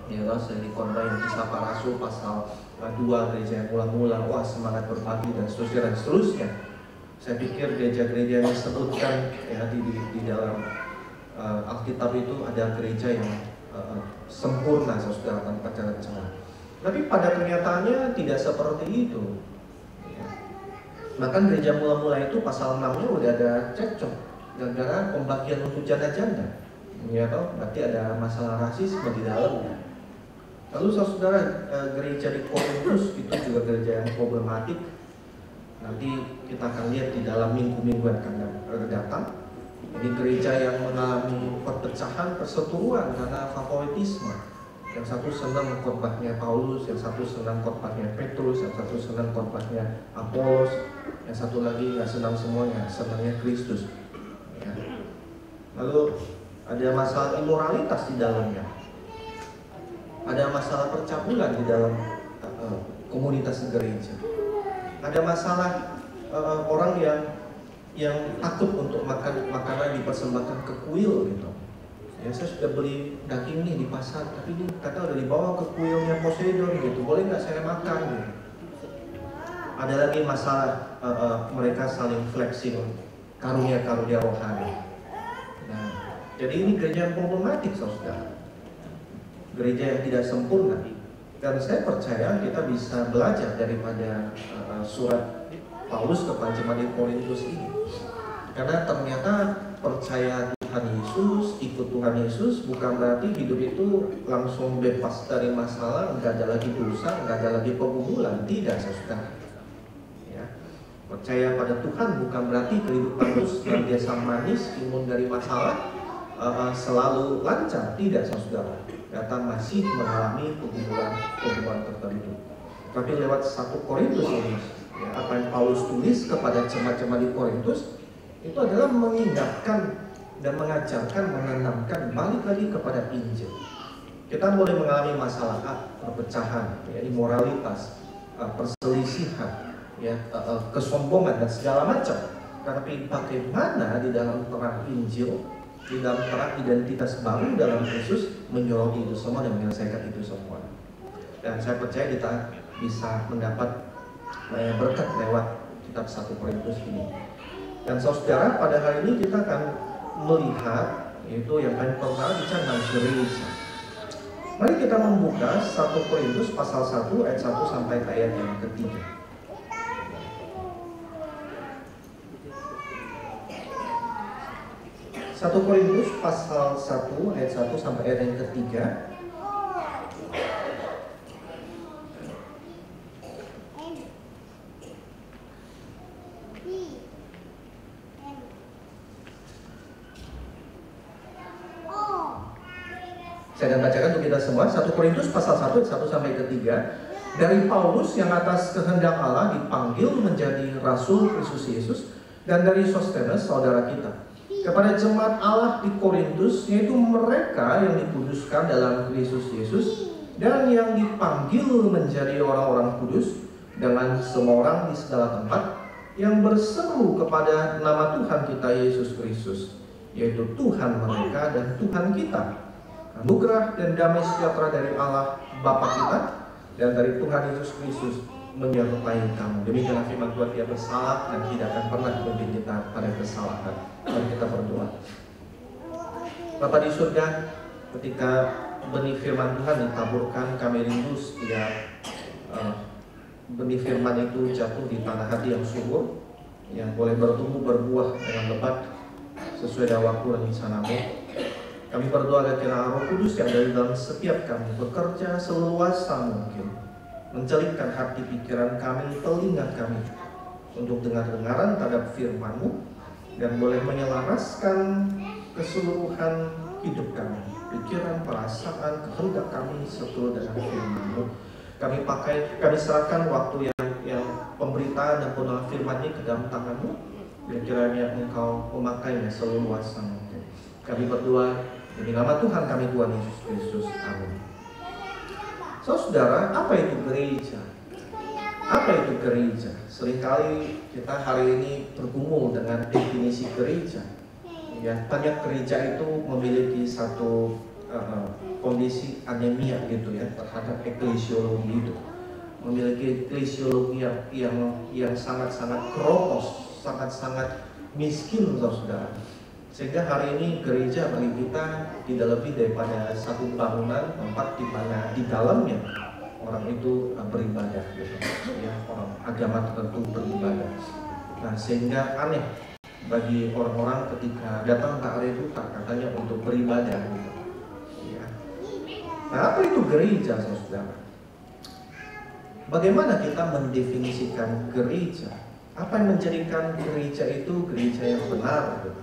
Ya saya di khotbah yang Kisah Para Rasul pasal 2, gereja yang ulang-ulang, wah semangat berbagi dan seterusnya dan seterusnya. Saya pikir gereja-gereja yang disebutkan ya di dalam Alkitab itu ada gereja yang sempurna, saudara, tanpa cacat celah. Tapi pada kenyataannya tidak seperti itu. Ya. Bahkan gereja mula-mula itu pasal 6-nya udah ada cekcok gara-gara pembagian untuk janda-janda. Ya toh, berarti ada masalah rasisme di dalamnya. Lalu saudara, gereja di Korintus itu juga gereja yang problematik. Nanti kita akan lihat di dalam minggu-minggu yang akan datang. Ini gereja yang mengalami perpecahan, perseteruan karena favoritisme. Yang satu senang khotbahnya Paulus, yang satu senang khotbahnya Petrus, yang satu senang khotbahnya Apolos, yang satu lagi nggak senang semuanya, senangnya Kristus. Ya. Lalu ada masalah immoralitas di dalamnya, ada masalah percabulan di dalam komunitas gereja, ada masalah orang yang takut untuk makan makanan dipersembahkan ke kuil gitu. Ya, saya sudah beli daging nih di pasar, tapi ini kata udah dibawa ke kuilnya Poseidon gitu, boleh nggak saya makan gitu. Ada lagi masalah mereka saling flexing karunia-karunia rohani. Nah, jadi ini gereja yang problematik, saudara. Gereja yang tidak sempurna. Dan saya percaya kita bisa belajar daripada surat Paulus kepada jemaat di Korintus ini. Karena ternyata percaya Tuhan Yesus, ikut Tuhan Yesus bukan berarti hidup itu langsung bebas dari masalah, nggak ada lagi dosa, nggak ada lagi pergumulan. Tidak, saudara. Ya. Percaya pada Tuhan bukan berarti kehidupan itu senantiasa manis, imun dari masalah, selalu lancar. Tidak, saudara. Kita masih mengalami pergumulan tertentu. Tapi lewat 1 Korintus ini, ya, apa yang Paulus tulis kepada jemaat-jemaat di Korintus itu adalah mengingatkan dan mengajarkan, menanamkan balik lagi kepada Injil. Kita boleh mengalami masalah perpecahan, ya, imoralitas, perselisihan, ya, kesombongan dan segala macam. Tapi bagaimana di dalam terang Injil, di dalam terang identitas baru dalam Yesus menyoroti itu semua dan menyelesaikan itu semua. Dan saya percaya kita bisa mendapat berkat lewat kitab 1 Korintus ini. Dan saudara, pada hari ini kita akan melihat yaitu yang pertama bicara tentang gereja. Mari kita membuka 1 Korintus pasal 1 ayat 1 sampai ayat yang ketiga. 1 Korintus pasal 1 ayat 1 sampai ayat yang ketiga. Saya akan bacakan untuk kita semua. 1 Korintus pasal 1 ayat 1 sampai ketiga. Dari Paulus yang atas kehendak Allah dipanggil menjadi Rasul Kristus Yesus, dan dari Sostenes saudara kita, kepada jemaat Allah di Korintus, yaitu mereka yang dikuduskan dalam Kristus Yesus dan yang dipanggil menjadi orang-orang kudus, dengan semua orang di segala tempat yang berseru kepada nama Tuhan kita Yesus Kristus, yaitu Tuhan mereka dan Tuhan kita. Anugerah dan damai sejahtera dari Allah Bapa kita dan dari Tuhan Yesus Kristus menyertai kamu. Demikianlah firman Tuhan, Dia bersalah dan tidak akan pernah membimbing kita pada kesalahan. Mari kita berdoa. Bapa di surga, ketika benih firman Tuhan ditaburkan, kami rindu setiap benih firman itu jatuh di tanah hati yang subur, yang boleh bertumbuh berbuah dengan lebat sesuai dengan waktu dan rencana-Mu. Kami berdoa agar kiranya Roh Kudus yang dari dalam setiap kami bekerja seluasa mungkin, mencelipkan hati pikiran kami, telinga kami untuk dengar-dengaran terhadap firman-Mu, dan boleh menyelaraskan keseluruhan hidup kami, pikiran, perasaan, kehendak kami seturut dengan firman-Mu. Kami serahkan waktu yang pemberitaan dan penulisan firman ini ke dalam tangan-Mu, dan kiranya Engkau memakainya seluasa mungkin. Kami berdoa demi nama Tuhan kami, Tuhan Yesus Kristus. Amin. Saudara, apa itu gereja? Apa itu gereja? Seringkali kita hari ini bergumul dengan definisi gereja. Ya, banyak gereja itu memiliki satu kondisi anemia gitu ya terhadap eklesiologi itu. Memiliki eklesiologi yang sangat-sangat keropos, sangat-sangat miskin, saudara. Sehingga hari ini gereja bagi kita tidak lebih daripada satu bangunan tempat di mana di dalamnya orang itu beribadah, gitu. Ya, orang agama tertentu beribadah. Nah, sehingga aneh bagi orang-orang ketika datang ke area itu katanya untuk beribadah, gitu. Ya. Nah, apa itu gereja, saudara? Bagaimana kita mendefinisikan gereja? Apa yang menjadikan gereja itu gereja yang benar, gitu?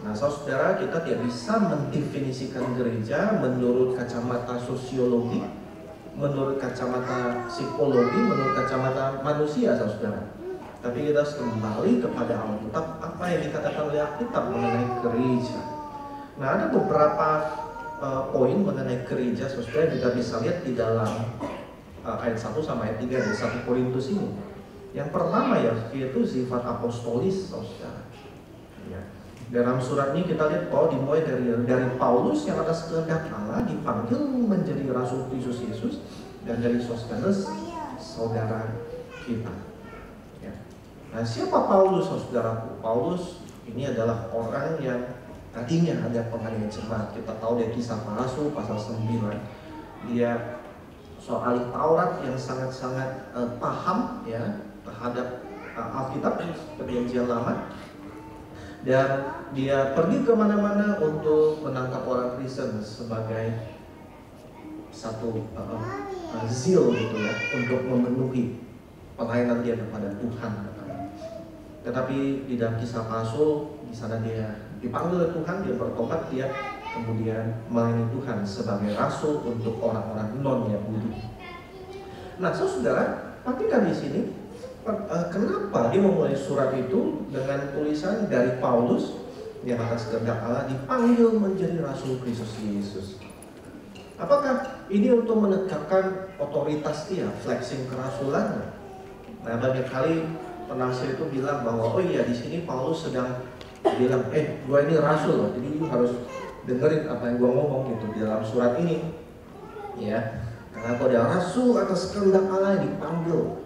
Nah, saudara, kita tidak bisa mendefinisikan gereja menurut kacamata sosiologi, menurut kacamata psikologi, menurut kacamata manusia, saudara. Tapi kita harus kembali kepada Alkitab, apa yang dikatakan oleh Alkitab mengenai gereja. Nah, ada beberapa poin mengenai gereja, saudara, kita bisa lihat di dalam ayat 1 sama ayat 3 dari 1 Korintus ini. Yang pertama yaitu sifat apostolis, saudara. Ya. Dalam surat ini kita lihat bahwa dimulai dari Paulus yang atas kehendak Allah dipanggil menjadi rasul Kristus Yesus, dan dari Sosthenes saudara kita. Ya. Nah, siapa Paulus, saudaraku? Paulus ini adalah orang yang tadinya ada penganiayaan jemaat. Kita tahu dari Kisah Para Rasul pasal 9. Dia soal Taurat yang sangat-sangat paham ya terhadap Alkitab Perjanjian Lama. Dan dia pergi kemana-mana untuk menangkap orang Kristen sebagai satu zeal gitu ya, untuk memenuhi pelayanan dia kepada Tuhan. Tetapi di dalam Kisah Rasul, di sana dia dipanggil oleh Tuhan, dia bertobat, dia kemudian melayani Tuhan sebagai rasul untuk orang-orang non-Yahudi. Nah, saudara, perhatikan di sini. Kenapa dia memulai surat itu dengan tulisan dari Paulus yang atas kehendak Allah dipanggil menjadi rasul Kristus Yesus? Apakah ini untuk menegakkan otoritas dia, flexing kerasulannya? Nah, banyak kali penafsir itu bilang bahwa oh iya, di sini Paulus sedang bilang, gue ini rasul loh, jadi lu harus dengerin apa yang gue ngomong gitu di dalam surat ini, ya. Karena kalau dia rasul atas kehendak Allah yang dipanggil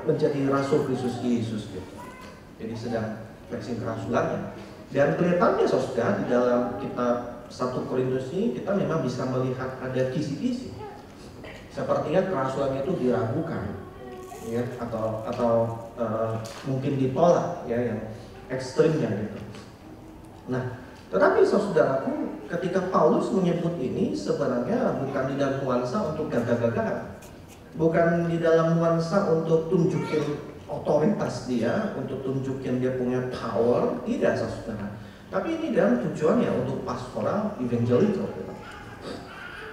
menjadi rasul Kristus Yesus gitu. Jadi sedang flexing kerasulannya. Dan kelihatannya, saudara, di dalam kitab 1 Korintus ini kita memang bisa melihat ada kisi-kisi. Sepertinya kerasulannya itu diragukan, ya, atau mungkin ditolak, ya, yang ekstrimnya gitu. Nah, tetapi saudaraku, ketika Paulus menyebut ini sebenarnya bukan di dalam nuansa untuk gagah-gagahan. Bukan di dalam nuansa untuk tunjukin otoritas dia, untuk tunjukin dia punya power, tidak, saudara. Tapi ini dalam tujuannya untuk pastoral, evangelical.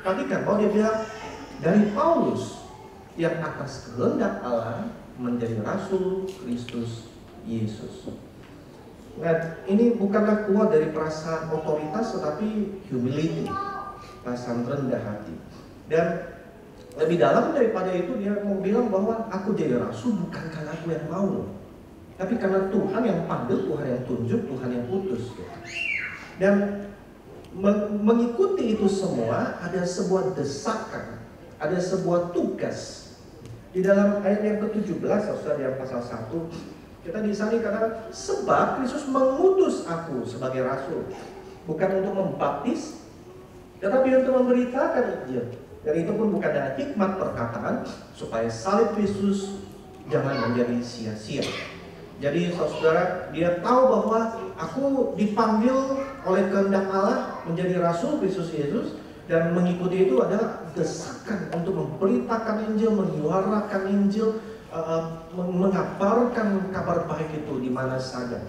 Perhatikan bahwa dia bilang dari Paulus yang atas kehendak Allah menjadi rasul Kristus Yesus. Nah, ini bukanlah keluar dari perasaan otoritas, tetapi humility, perasaan rendah hati. Dan lebih dalam daripada itu, dia mau bilang bahwa aku jadi rasul bukan karena aku yang mau, tapi karena Tuhan yang panggil, Tuhan yang tunjuk, Tuhan yang putus. Dan mengikuti itu semua ada sebuah desakan, ada sebuah tugas. Di dalam ayat yang ke-17, saudara, yang pasal 1, kita di sana katakan, sebab Kristus mengutus aku sebagai rasul, bukan untuk membaptis, tetapi untuk memberitakan Injil. Dan itu pun bukan dengan hikmat perkataan, supaya salib Kristus jangan menjadi sia-sia. Jadi saudara, dia tahu bahwa aku dipanggil oleh kehendak Allah menjadi rasul Kristus Yesus, dan mengikuti itu adalah desakan untuk memberitakan Injil, menyuarakan Injil, mengabarkan kabar baik itu di mana saja.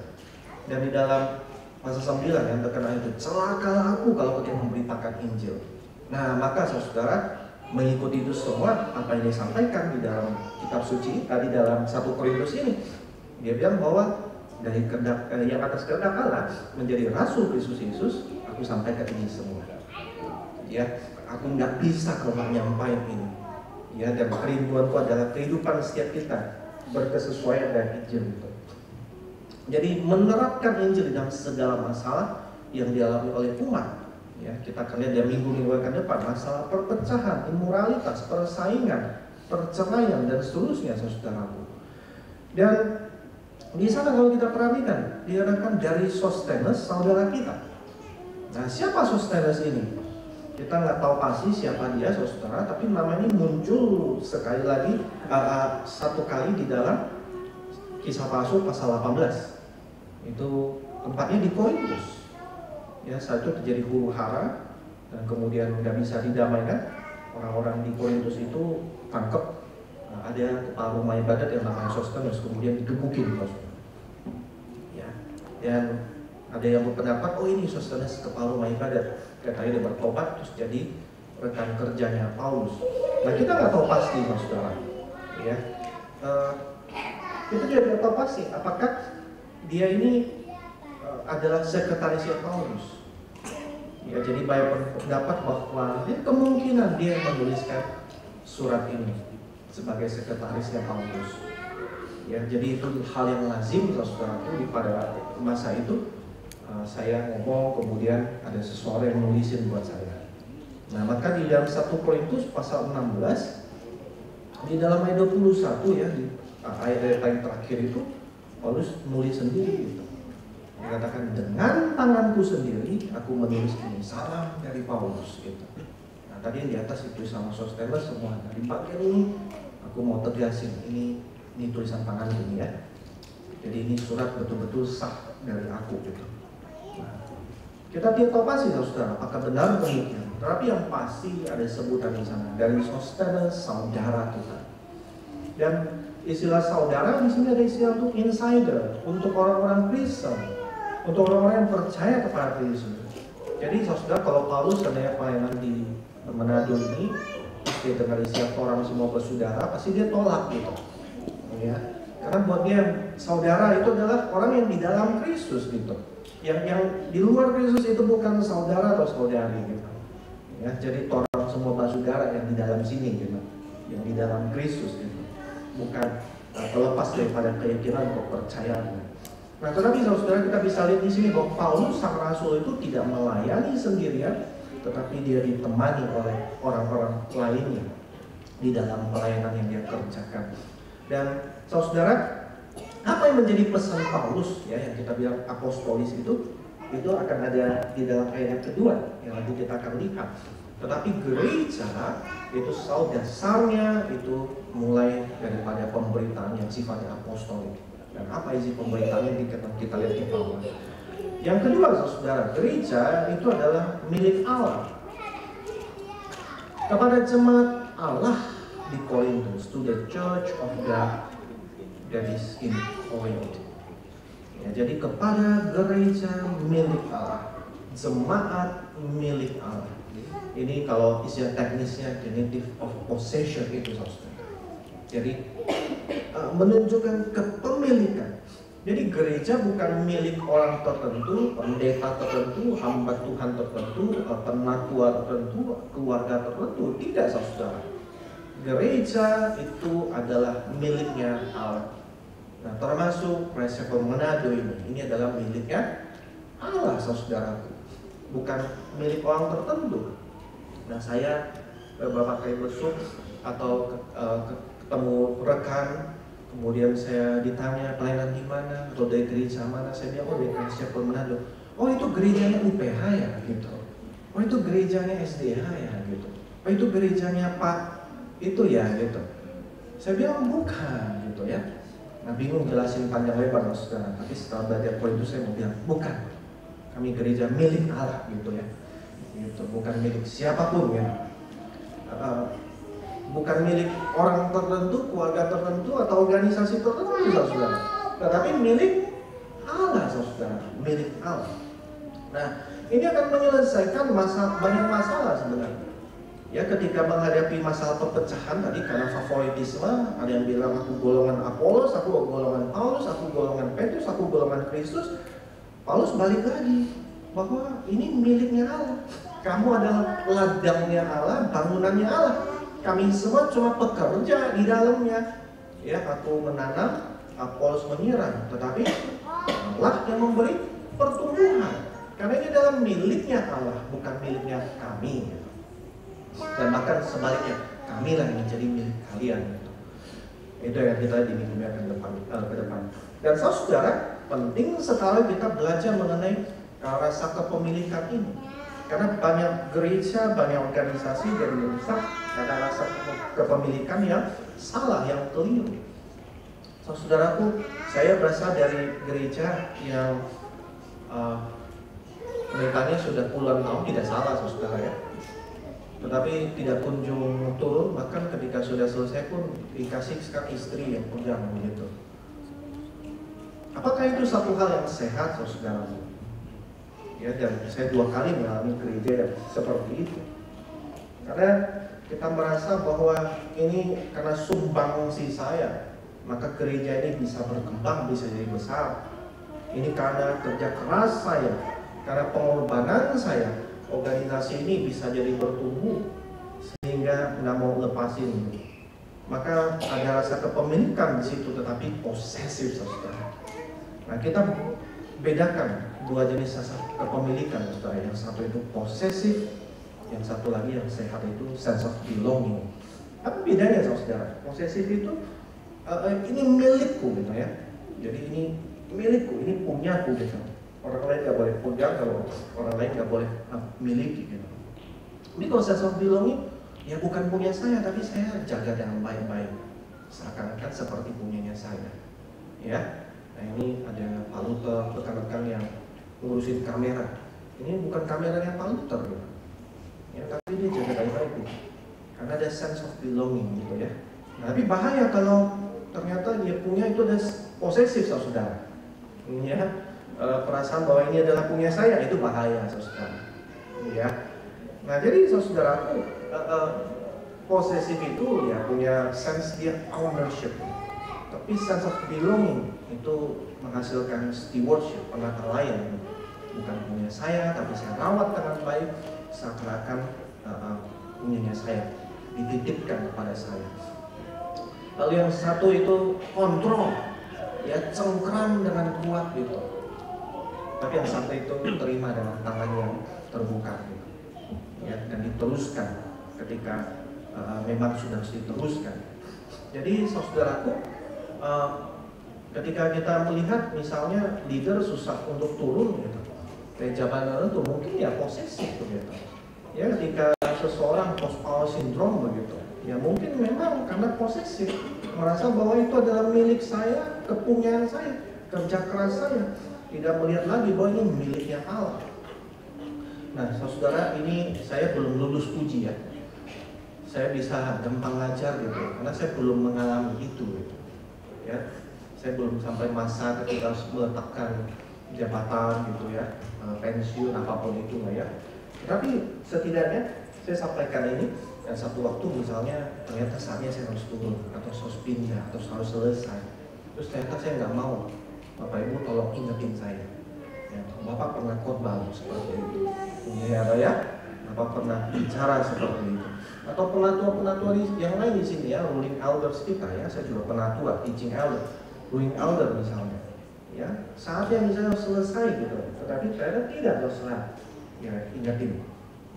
Dan di dalam pasal 9 yang terkenal itu, celakalah aku kalau tidak memberitakan Injil. Nah, maka saudara, mengikuti itu semua apa yang disampaikan di dalam kitab suci tadi dalam 1 Korintus ini. Dia bilang bahwa dari kehendak yang atas kehendak Allah menjadi rasul Kristus Yesus, aku sampaikan ini semua. Ya. aku nggak bisa kalau nggak nyampain ini. Ya, dan kerinduanku adalah kehidupan setiap kita berkesesuaian dengan Injil itu. Jadi menerapkan Injil dalam segala masalah yang dialami oleh umat. Ya, kita akan lihat dari minggu-minggu ke depan masalah perpecahan, immoralitas, persaingan, perceraian dan seterusnya, saudaraku. Dan di sana kalau kita perhatikan diadakan dari Sostenes, saudara kita. Nah, siapa Sostenes ini? Kita nggak tahu pasti siapa dia, saudara, tapi nama ini muncul sekali lagi satu kali di dalam Kisah Para Rasul pasal 18. Itu tempatnya di Korintus. Ya, saat itu terjadi huru hara dan kemudian nggak bisa didamaikan. Orang-orang di Korintus itu tangkap. Ada kepala rumah ibadat yang namanya Sostenes, kemudian digebukin, ya. Dan ada yang berpendapat, oh ini Sostenes kepala rumah ibadat, katanya dia bertobat terus jadi rekan kerjanya Paulus. Nah, kita nggak tahu pasti, saudara. Ya, kita juga tidak tahu pasti apakah dia ini adalah sekretarisnya Paulus. Ya, jadi banyak pendapat bahwa kemungkinan dia menuliskan surat ini sebagai sekretarisnya Paulus. Ya, jadi itu hal yang lazim, saudaraku, di pada masa itu. Saya ngomong, kemudian ada seseorang yang nulisin buat saya. Nah, maka di dalam 1 Korintus pasal 16, di dalam ayat 21 ya, di ayat paling terakhir itu, Paulus nulis sendiri gitu. Dia katakan, dengan tanganku sendiri aku menulis ini, salam dari Paulus gitu. Nah, tadi yang di atas itu sama Sostenes semua. Nah, di bagian ini aku mau tegasin, ini tulisan tangan ini ya. Jadi ini surat betul-betul sah dari aku gitu. Nah, kita tidak tahu pasti, saudara, apakah benar demikian. Tetapi yang pasti ada sebutan di sana dari Sostenes, saudara kita. Dan istilah saudara di sini ada istilah untuk insider, untuk orang-orang Kristen, untuk orang-orang yang percaya kepada Kristus. Jadi, saudara, kalau Paulus sebenarnya pelayanan di Manado ini, dia dengar istilah orang semua bersaudara, pasti dia tolak gitu. Ya, karena buat dia saudara itu adalah orang yang di dalam Kristus gitu. Yang di luar Kristus itu bukan saudara atau saudari gitu. Ya, jadi orang semua bersaudara yang di dalam sini gitu, yang di dalam Kristus gitu. Bukan terlepas daripada keyakinan atau kepercayaan. Nah, tetapi saudara, kita bisa lihat di sini bahwa Paulus sang rasul itu tidak melayani sendirian, tetapi dia ditemani oleh orang-orang lainnya di dalam pelayanan yang dia kerjakan. Dan saudara, apa yang menjadi pesan Paulus ya, yang kita bilang apostolis itu akan ada di dalam ayat yang kedua yang nanti kita akan lihat. Tetapi gereja itu dasarnya itu mulai daripada pemberitaan yang sifatnya apostolik. Dan apa isi pemberitaan yang kita lihat di bawah. Yang kedua, saudara, gereja itu adalah milik Allah kepada jemaat Allah di Korintus, to the church of God that is in Corinth. Ya, jadi kepada gereja milik Allah, jemaat milik Allah. Ini kalau istilah teknisnya genitive of possession itu, saudara. Jadi menunjukkan kepemilikan. Jadi gereja bukan milik orang tertentu, pendeta tertentu, hamba Tuhan tertentu, penatua tertentu, keluarga tertentu. Tidak, saudara. Gereja itu adalah miliknya Allah. Nah, termasuk Chapel Manado ini adalah miliknya Allah, saudaraku. Bukan milik orang tertentu. Nah, saya beberapa kali besuk atau ketemu rekan, kemudian saya ditanya pelayanan di mana atau dari gereja mana, saya bilang, oh dari Chapel Manado. Oh, itu gerejanya UPH ya gitu. Oh, itu gerejanya SDH ya gitu. Oh, itu gerejanya Pak itu ya gitu. Saya bilang bukan gitu ya. Nah, bingung jelasin panjang lebar, saudara. Tapi setelah belajar poin itu saya mau bilang bukan. Kami gereja milik Allah gitu ya. Gitu, bukan milik siapapun ya. Bukan milik orang tertentu, keluarga tertentu atau organisasi tertentu, saudara. Tetapi milik Allah, saudara. Milik Allah. Nah, ini akan menyelesaikan banyak masalah sebenarnya. Ya, ketika menghadapi masalah perpecahan tadi karena favoritisme, ada yang bilang aku golongan Apolos, aku golongan Paulus, aku golongan Petrus, aku golongan Kristus. Paulus balik lagi bahwa ini miliknya Allah. Kamu adalah ladangnya Allah, bangunannya Allah. Kami semua cuma pekerja di dalamnya. Ya, aku menanam, Apolos menyiram, tetapi Allah yang memberi pertumbuhan. Karena ini adalah miliknya Allah, bukan miliknya kami. Dan bahkan sebaliknya, kamilah yang menjadi milik kalian. Itu yang kita dimimpikan ke depan. Dan saudara, penting sekali kita belajar mengenai rasa kepemilikan ini. Karena banyak gereja, banyak organisasi di Indonesia ada rasa kepemilikan yang salah, yang keliru. Saudaraku, saya berasal dari gereja yang pendetanya sudah puluhan tahun, tidak salah saudara ya. Tetapi tidak kunjung turun, bahkan ketika sudah selesai pun dikasih istri yang pegang begitu. Apakah itu satu hal yang sehat saudara? Ya, dan saya 2 kali mengalami gereja seperti itu. Karena kita merasa bahwa ini karena sumbangsi saya, maka gereja ini bisa berkembang, bisa jadi besar. Ini karena kerja keras saya, karena pengorbanan saya, organisasi ini bisa jadi bertumbuh sehingga nggak mau lepasin. Maka ada rasa kepemilikan di situ, tetapi posesif saudara. Nah, kita bedakan 2 jenis kepemilikan saudara. Yang satu itu posesif, yang satu lagi yang sehat itu sense of belonging. Apa bedanya saudara? Posesif itu ini milikku gitu ya. Jadi ini milikku, ini punyaku gitu. Orang lain nggak boleh punya, kalau orang lain nggak boleh miliki gitu. Ini kalau sense of belonging, ya bukan punya saya, tapi saya jaga dengan baik-baik, seakan-akan seperti punyanya saya. Ya, nah ini ada Pak Luther, rekan-rekan yang ngurusin kamera. Ini bukan kameranya Pak Luther gitu. Ya, tapi dia jaga baik-baik gitu. Karena ada sense of belonging gitu ya. Nah, tapi bahaya kalau ternyata dia punya itu ada posesif saudara. Ya, perasaan bahwa ini adalah punya saya, itu bahaya saudara. Ya. Nah, jadi saudara, posesif itu ya punya sense dia ownership. Tapi sense of belonging itu menghasilkan stewardship, penata layan. Bukan punya saya, tapi saya rawat dengan baik, seakan-akan punyanya saya, dititipkan kepada saya. Lalu yang satu itu kontrol, ya cengkram dengan kuat gitu. Tapi yang satu itu terima dengan tangan yang terbuka gitu. Ya, dan diteruskan ketika memang sudah harus diteruskan. Jadi saudaraku, ketika kita melihat misalnya leader susah untuk turun gitu, kayak jabatan tertentu mungkin ya posesif begitu. Ya, ketika seseorang post power syndrome begitu, ya mungkin memang karena posesif, merasa bahwa itu adalah milik saya, kepunyaan saya, kerja keras saya, tidak melihat lagi bahwa ini miliknya Allah. Nah, saudara, ini saya belum lulus uji ya. Saya bisa gampang ngajar gitu, karena saya belum mengalami itu gitu. Ya, saya belum sampai masa ketika harus meletakkan jabatan gitu ya, pensiun apapun itu lah ya. Tapi setidaknya saya sampaikan ini, dan satu waktu misalnya ternyata saatnya saya harus turun atau harus pindah atau harus selesai. Terus ternyata saya nggak mau, Bapak Ibu tolong ingetin saya. Ya, Bapak pernah khotbah seperti itu, ya, Bapak pernah bicara seperti itu, atau penatua-penatua yang lain di sini ya, ruling elders kita ya, saya juga penatua, teaching elder, ruling elder misalnya. Ya, saatnya misalnya selesai gitu, tetapi ternyata tidak selesai. Ya, ingatin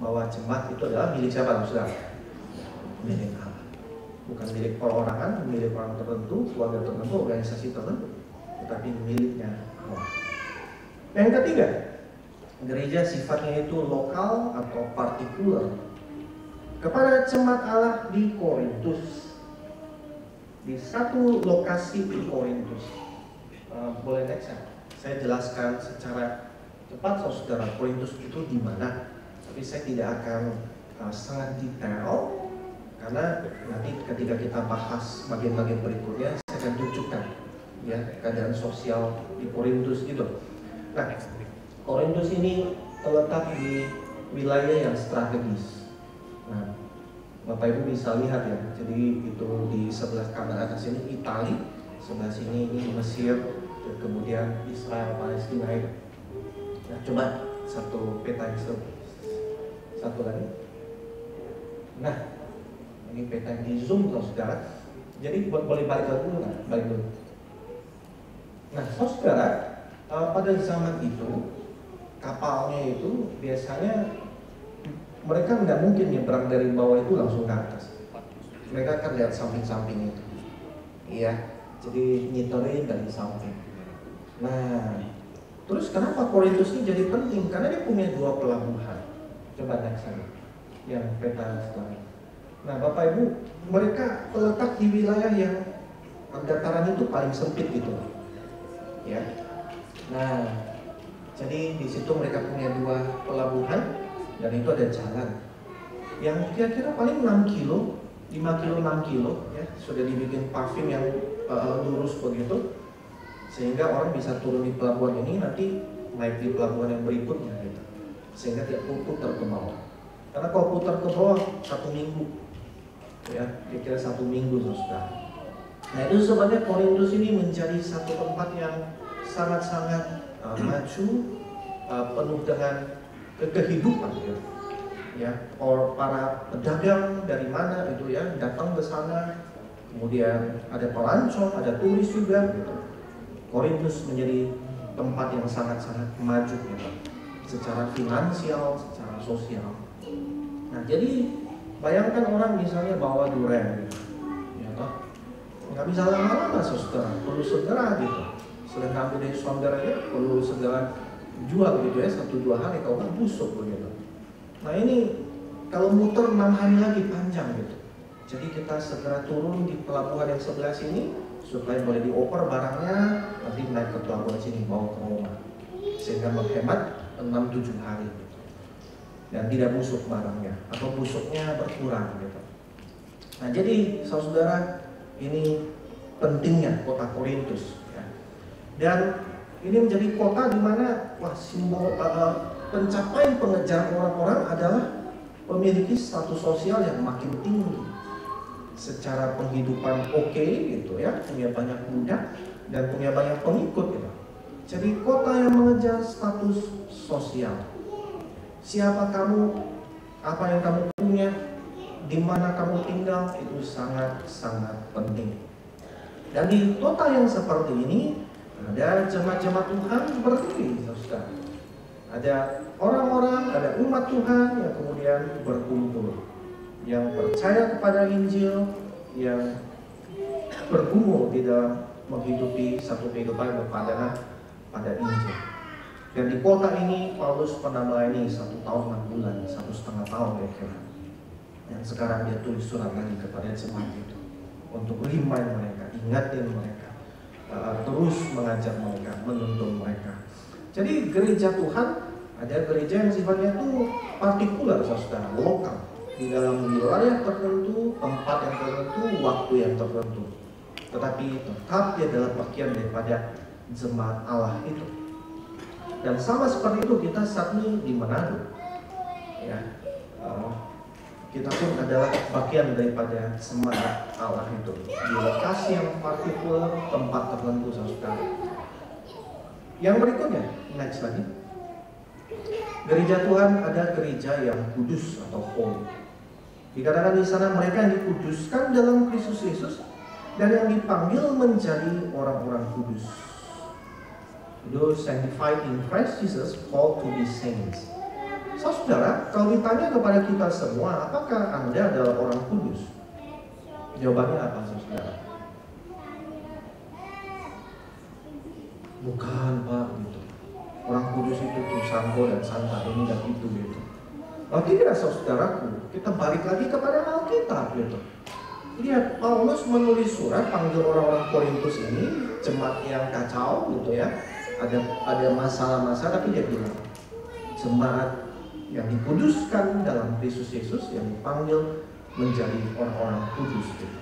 bahwa jemaat itu adalah milik siapa, saudara? Milik Allah, bukan milik perorangan, milik orang tertentu, keluarga tertentu, organisasi tertentu, tetapi miliknya Allah. Yang ketiga, gereja sifatnya itu lokal atau partikular. Kepada jemaat Allah di Korintus, di satu lokasi di Korintus. Boleh next ya? Saya jelaskan secara cepat saudara, Korintus itu di mana. Tapi saya tidak akan sangat detail, karena nanti ketika kita bahas bagian-bagian berikutnya saya akan tunjukkan ya keadaan sosial di Korintus itu. Nah, Korintus ini terletak di wilayah yang strategis. Nah, Bapak Ibu bisa lihat ya, jadi itu di sebelah kanan atas ini Italia, sebelah sini ini Mesir, dan kemudian Israel, Palestina itu. Nah, coba satu peta yang Satu lagi. Nah, ini peta yang di zoom saudara. Jadi boleh balik lagi dulu nggak? Balik dulu. Nah, saudara, pada zaman itu kapalnya itu biasanya mereka nggak mungkin nyebrang dari bawah itu langsung ke atas. Mereka akan lihat samping-samping itu. Iya, jadi nyitorin dari samping. Nah, terus kenapa Korintus ini jadi penting? Karena dia punya 2 pelabuhan. Coba next lagi, yang peta setelah. Nah, Bapak Ibu, mereka terletak di wilayah yang dataran itu paling sempit gitu, ya. Nah, jadi di situ mereka punya 2 pelabuhan dan itu ada jalan yang kira-kira paling 6 kilo, 5 kilo, 6 kilo, ya. Sudah dibikin paving yang lurus begitu, sehingga orang bisa turun di pelabuhan ini nanti naik di pelabuhan yang berikutnya gitu, sehingga tidak putar ke bawah. Karena kalau putar ke bawah 1 minggu, ya kira-kira 1 minggu saudara. Nah, itu sebabnya Korintus ini menjadi satu tempat yang sangat-sangat maju, penuh dengan kehidupan gitu. Ya, or para pedagang dari mana itu ya datang ke sana, kemudian ada pelancong, ada turis juga gitu. Korintus menjadi tempat yang sangat-sangat maju gitu, secara finansial, secara sosial. Nah, jadi bayangkan orang misalnya bawa durian gitu, ya toh, nggak bisa lama-lama saudara, perlu segera gitu. Selain ambil dari saudaranya, perlu segera jual gitu ya, 1-2 hari kalau nggak busuk begitu. Nah, ini kalau muter 6 hari lagi panjang gitu. Jadi kita segera turun di pelabuhan yang sebelah sini supaya boleh dioper barangnya, nanti naik ke pelabuhan sini bawa ke rumah, sehingga menghemat 6-7 hari gitu. Dan tidak busuk barangnya atau busuknya berkurang gitu. Nah, jadi saudara, ini pentingnya kota Korintus ya. Dan ini menjadi kota di mana simbol pencapaian pengejaran orang-orang adalah memiliki status sosial yang makin tinggi, secara penghidupan oke gitu ya, punya banyak budak dan punya banyak pengikut gitu. Jadi kota yang mengejar status sosial. Siapa kamu, apa yang kamu punya, di mana kamu tinggal, itu sangat-sangat penting. Dan di kota yang seperti ini ada jemaat-jemaat Tuhan berdiri, saudara. Ada orang-orang, ada umat Tuhan yang kemudian berkumpul, yang percaya kepada Injil, yang bergumul di dalam menghidupi satu kehidupan berpadanan pada Injil. Dan di kota ini Paulus pernah melayani 1 tahun 6 bulan, 1,5 tahun kira-kira. Dan sekarang dia tulis surat lagi kepada jemaat itu untuk remind mereka, ingatin mereka, terus mengajar mereka, menuntun mereka. Jadi gereja Tuhan, ada gereja yang sifatnya itu partikular, saudara, lokal, di dalam wilayah tertentu, tempat yang tertentu, waktu yang tertentu. Tetapi tetap dia adalah bagian daripada jemaat Allah itu. Dan sama seperti itu kita saat ini di Manado, ya, kita pun adalah bagian daripada jemaat Allah itu di lokasi yang partikular, tempat tertentu, saudara. Yang berikutnya, next lagi. Gereja Tuhan ada gereja yang kudus atau holy. Dikatakan di sana mereka yang dikuduskan dalam Kristus Yesus dan yang dipanggil menjadi orang-orang kudus. Those sanctified in Christ Jesus, called to be saints. Saudara, kalau ditanya kepada kita semua, apakah Anda adalah orang kudus? Jawabannya apa, saudara? Bukan, Pak, gitu. Orang kudus itu tuh sampo dan santa ini dan itu gitu. Oh tidak, saudaraku, kita balik lagi kepada Alkitab gitu. Lihat, Paulus menulis surat panggil orang-orang Korintus ini, jemaat yang kacau gitu ya. Ada masalah-masalah, tapi dia bilang jemaat yang dikuduskan dalam Kristus Yesus, yang dipanggil menjadi orang-orang kudus gitu.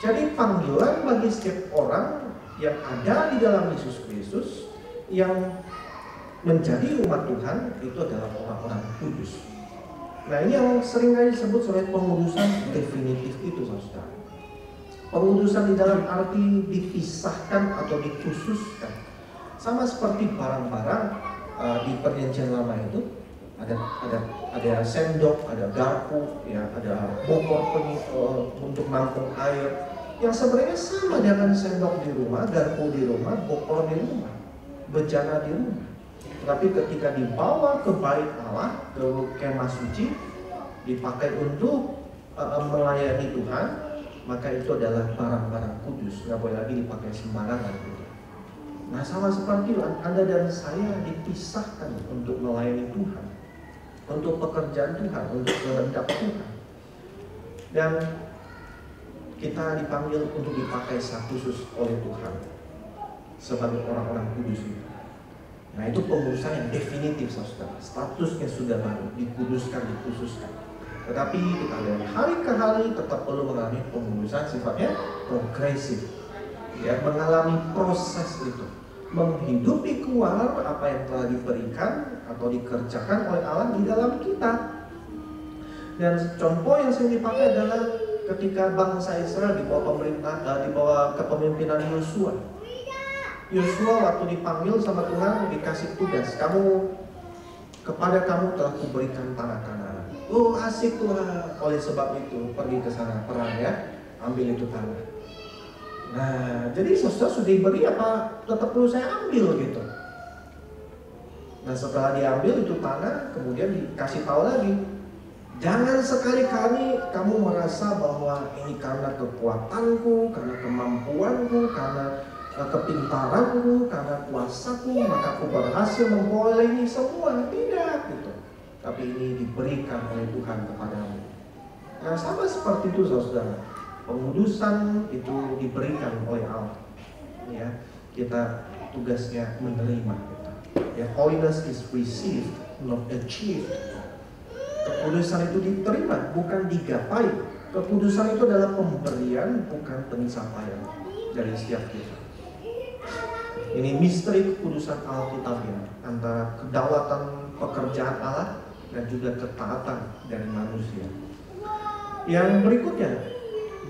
Jadi panggilan bagi setiap orang yang ada di dalam Yesus Kristus, yang menjadi umat Tuhan, itu adalah orang-orang kudus. Nah, ini yang seringkali disebut sebagai pengudusan definitif itu, saudara. Pengudusan di dalam arti dipisahkan atau dikhususkan. Sama seperti barang-barang di Perjanjian Lama itu, Ada sendok, ada garpu, ya, ada bokor untuk nampung air. Yang sebenarnya sama dengan sendok di rumah, garpu di rumah, bokor di rumah, bejana di rumah. Tapi ketika dibawa ke bait Allah, ke kemah suci, dipakai untuk melayani Tuhan, maka itu adalah barang-barang kudus, nggak boleh lagi dipakai sembarangan. Nah, sama seperti Anda dan saya dipisahkan untuk melayani Tuhan, untuk pekerjaan Tuhan, untuk kehendak Tuhan. Dan kita dipanggil untuk dipakai secara khusus oleh Tuhan sebagai orang-orang kudus itu. Nah, itu pengurusan yang definitif, saudara. Statusnya sudah baru, dikuduskan, dikhususkan. Tetapi kita lihat hari ke hari tetap perlu mengalami pengurusan sifatnya progresif. Ya, mengalami proses itu, menghidupi keluar apa yang telah diberikan atau dikerjakan oleh Allah di dalam kita. Dan contoh yang sering dipakai adalah ketika bangsa Israel di bawah kepemimpinan Yosua. Yosua waktu dipanggil sama Tuhan dikasih tugas, kepada kamu telah kuberikan tanah Kanaan. Oh, asik Tuhan. Oleh sebab itu pergi ke sana perang, ya, ambil itu tanah. Nah, jadi saudara sudah diberi apa tetap perlu saya ambil gitu. Nah, setelah diambil itu tanah, kemudian dikasih tahu lagi, jangan sekali-kali kamu merasa bahwa ini karena kekuatanku, karena kemampuanku, karena kepintaranku, karena kuasaku, maka aku berhasil memperoleh ini semua. Tidak gitu. Tapi ini diberikan oleh Tuhan kepadamu. Nah, sama seperti itu saudara. Pengudusan itu diberikan oleh Allah. Ya, kita tugasnya menerima. Ya, holiness is received, not achieved. Kekudusan itu diterima, bukan digapai. Kekudusan itu adalah pemberian, bukan pencapaian dari setiap kita. Ini misteri kekudusan Alkitabiah, antara kedaulatan pekerjaan Allah dan juga ketaatan dari manusia. Yang berikutnya,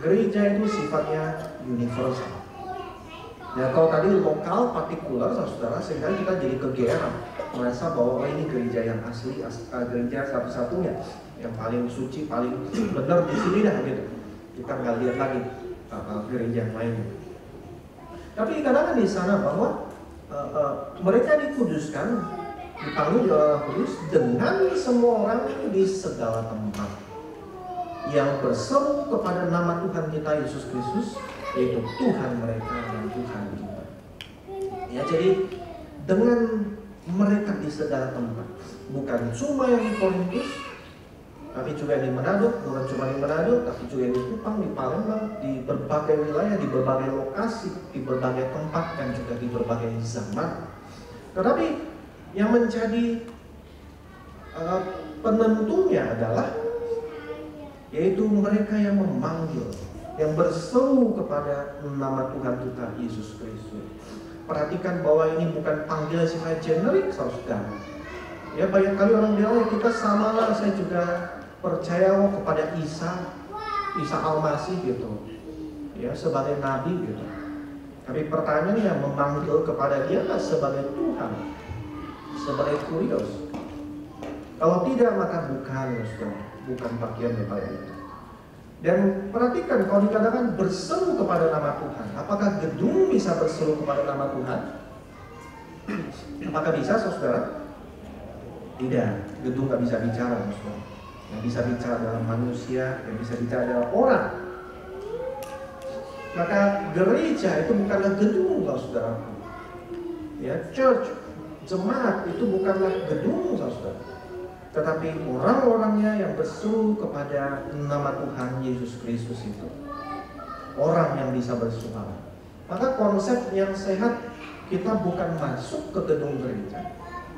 gereja itu sifatnya universal. Ya, kalau tadi lokal, partikular, saudara, sehingga kita jadi kegeeran, merasa bahwa ini gereja yang asli, gereja satu-satunya, yang paling suci, paling benar di sini dah gitu. Kita nggak lihat lagi gereja yang lainnya. Tapi kadang-kadang di sana bahwa mereka dikuduskan, dipanggil di orang kudus dengan semua orang di segala tempat yang berseru kepada nama Tuhan kita Yesus Kristus, yaitu Tuhan mereka dan Tuhan kita. Ya, jadi dengan mereka di segala tempat, bukan cuma yang di Korintus, tapi juga di Manado, bukan cuma di Manado, tapi juga di Kupang, di Palembang, di berbagai wilayah, di berbagai lokasi, di berbagai tempat, dan juga di berbagai zaman. Tetapi yang menjadi penentunya adalah yaitu mereka yang memanggil, yang berseru kepada nama Tuhan kita Yesus Kristus. Perhatikan bahwa ini bukan panggilan sifatnya generik, saudara. Ya, banyak kali orang bilang, ya, kita samalah, saya juga percaya kepada Isa Al-Masih gitu, ya, sebagai nabi gitu. Tapi pertanyaannya, memanggil kepada dia lah sebagai Tuhan, sebagai kurios. Kalau tidak, maka bukan bagian daripada itu. Dan perhatikan, kalau dikatakan berseru kepada nama Tuhan, apakah gedung bisa berseru kepada nama Tuhan? Apakah bisa, saudara? Tidak, gedung nggak bisa bicara, saudara. Yang bisa bicara adalah manusia, yang bisa bicara adalah orang. Maka gereja itu bukanlah gedung, saudara. Ya, church, jemaat itu bukanlah gedung, saudara. Tetapi orang-orangnya yang berseru kepada nama Tuhan Yesus Kristus itu. Orang yang bisa bersuara. Maka konsep yang sehat, kita bukan masuk ke gedung gereja,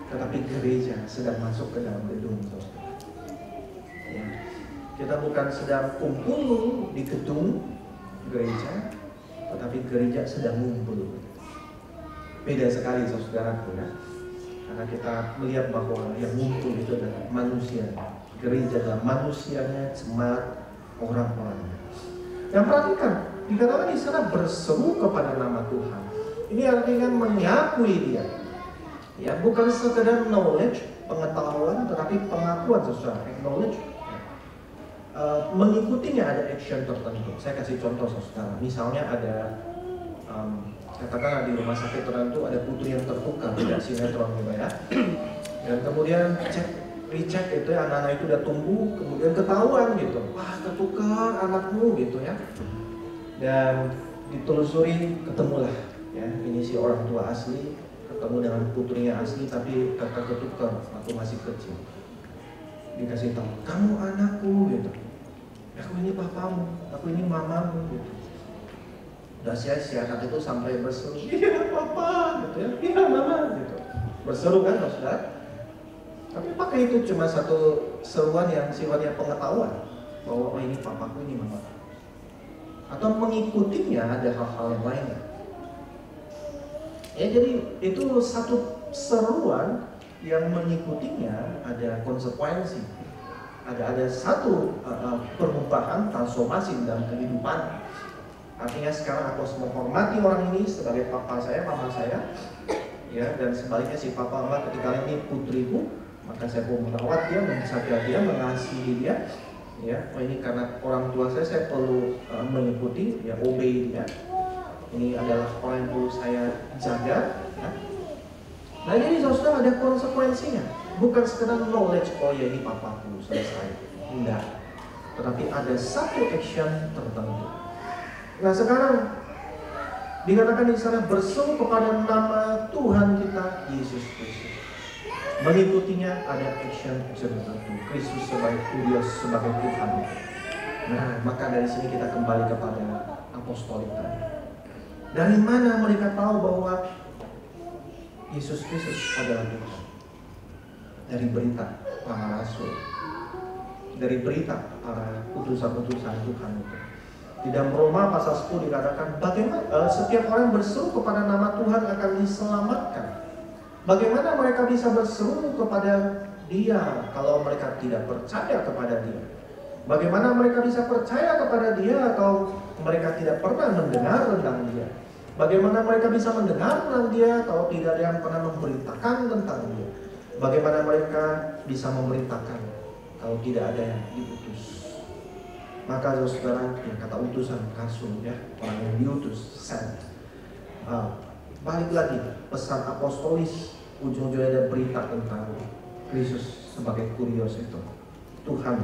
tetapi gereja sedang masuk ke dalam gedung, saudara. Ya. Kita bukan sedang kumpul di gedung gereja, tetapi gereja sedang ngumpul. Beda sekali, saudaraku, ya. Karena kita melihat bahwa yang ngumpul itu adalah manusia. Gereja adalah manusianya, jemaat, orang-orangnya. Dan perhatikan, dikatakan di sana berseru kepada nama Tuhan. Ini artinya mengakui dia. Ya, bukan sekedar knowledge, pengetahuan, tetapi pengakuan saudara, acknowledge. Mengikutinya ada action tertentu. Saya kasih contoh saudara. Misalnya ada katakanlah di rumah sakit tertentu ada putri yang tertukar, tidak sinetron gitu ya. Dan kemudian recheck itu ya, anak-anak itu udah tumbuh, kemudian ketahuan gitu, wah tertukar anakmu gitu ya. Dan ditelusuri ketemulah ya, ini si orang tua asli ketemu dengan putrinya asli tapi ketukar waktu masih kecil. Dikasih tahu, kamu anakku gitu. Aku ini papamu, aku ini mamamu gitu. Udah si anak itu sampai berseru, iya papa gitu ya, iya mama gitu. Berseru kan saudara. Tapi pakai itu cuma satu seruan yang sifatnya pengetahuan bahwa oh ini papaku, ini mama. Atau mengikutinya ada hal-hal yang lainnya. Ya jadi itu satu seruan yang mengikutinya ada konsekuensi. Ada satu perubahan transformasi dalam kehidupan. Artinya sekarang aku harus menghormati orang ini sebagai papa saya, mama saya. Ya, dan sebaliknya si papa mama ketika ini putriku, maka saya perlu merawat dia, menjaga dia, mengasihi dia. Ya, oh ini karena orang tua saya perlu mengikuti, ya obey dia. Ini adalah orang yang perlu saya jaga. Ya. Nah jadi saudara ada konsekuensinya, bukan sekedar knowledge, oh ya ini papaku, selesai. Enggak, tetapi ada satu action tertentu. Nah sekarang dikatakan di sana berseru kepada nama Tuhan kita Yesus Kristus. Mengikutinya ada action tertentu. Kristus sebagai Kurios, sebagai Tuhan. Nah maka dari sini kita kembali kepada apostolik tadi. Dari mana mereka tahu bahwa Yesus Kristus adalah Tuhan? Dari berita para rasul, dari berita para utusan-utusan Tuhan itu. Di dalam Roma pasal 10 dikatakan bagaimana setiap orang berseru kepada nama Tuhan akan diselamatkan. Bagaimana mereka bisa berseru kepada Dia kalau mereka tidak percaya kepada Dia? Bagaimana mereka bisa percaya kepada Dia atau mereka tidak pernah mendengar tentang Dia? Bagaimana mereka bisa mendengar tentang Dia kalau tidak ada yang pernah memberitakan tentang Dia? Bagaimana mereka bisa memberitakan kalau tidak ada yang diutus? Maka saudara, ya kata utusan rasul ya, orang yang diutus, sent. Balik lagi pesan apostolis, ujung-ujungnya ada berita tentang Kristus sebagai Kurios itu. Tuhan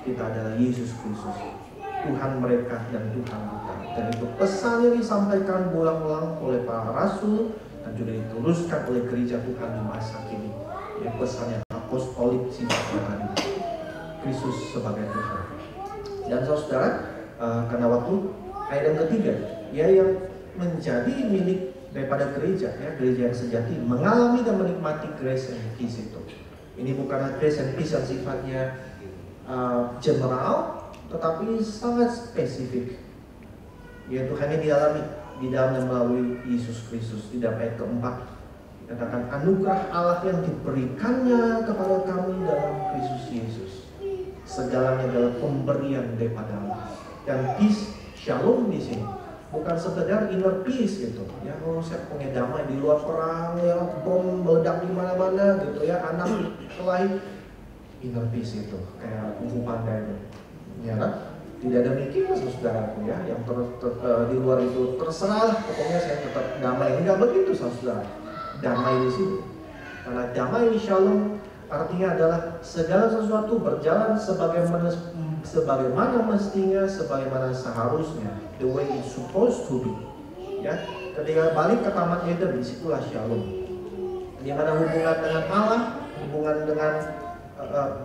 kita adalah Yesus Kristus, Tuhan mereka dan Tuhan kita. Dan itu pesan yang disampaikan berulang-ulang oleh para rasul dan juga diteruskan oleh gereja Tuhan di masa kini. Ya, pesan yang apostolik sifatnya tadi, Kristus sebagai Tuhan. Dan saudara, karena waktu ayat yang ketiga, ya yang menjadi milik daripada gereja, ya gereja yang sejati mengalami dan menikmati grace and peace itu. Ini bukanlah grace and peace yang sifatnya general, tetapi sangat spesifik. Yaitu hanya dialami di dalamnya melalui Yesus Kristus. Di dalam ayat keempat dikatakan anugerah Allah yang diberikannya kepada kami dalam Kristus Yesus. Segalanya adalah pemberian daripada Allah. Dan peace, shalom di sini bukan sekedar inner peace gitu. Ya, kalau saya punya damai di luar perang, ya bom meledak di mana-mana gitu ya, anak lahir, inner peace itu kayak Kung Panda itu. Ya kan? Tidak ada mikir saudaraku ya, yang di luar itu terserah, pokoknya saya tetap damai. Enggak begitu saudara. Damai di sini. Karena damai shalom artinya adalah segala sesuatu berjalan sebagaimana mestinya, sebagaimana seharusnya, the way it's supposed to be. Ya, ketika balik ke Taman Eden, disitulah shalom. Di mana hubungan dengan Allah, hubungan dengan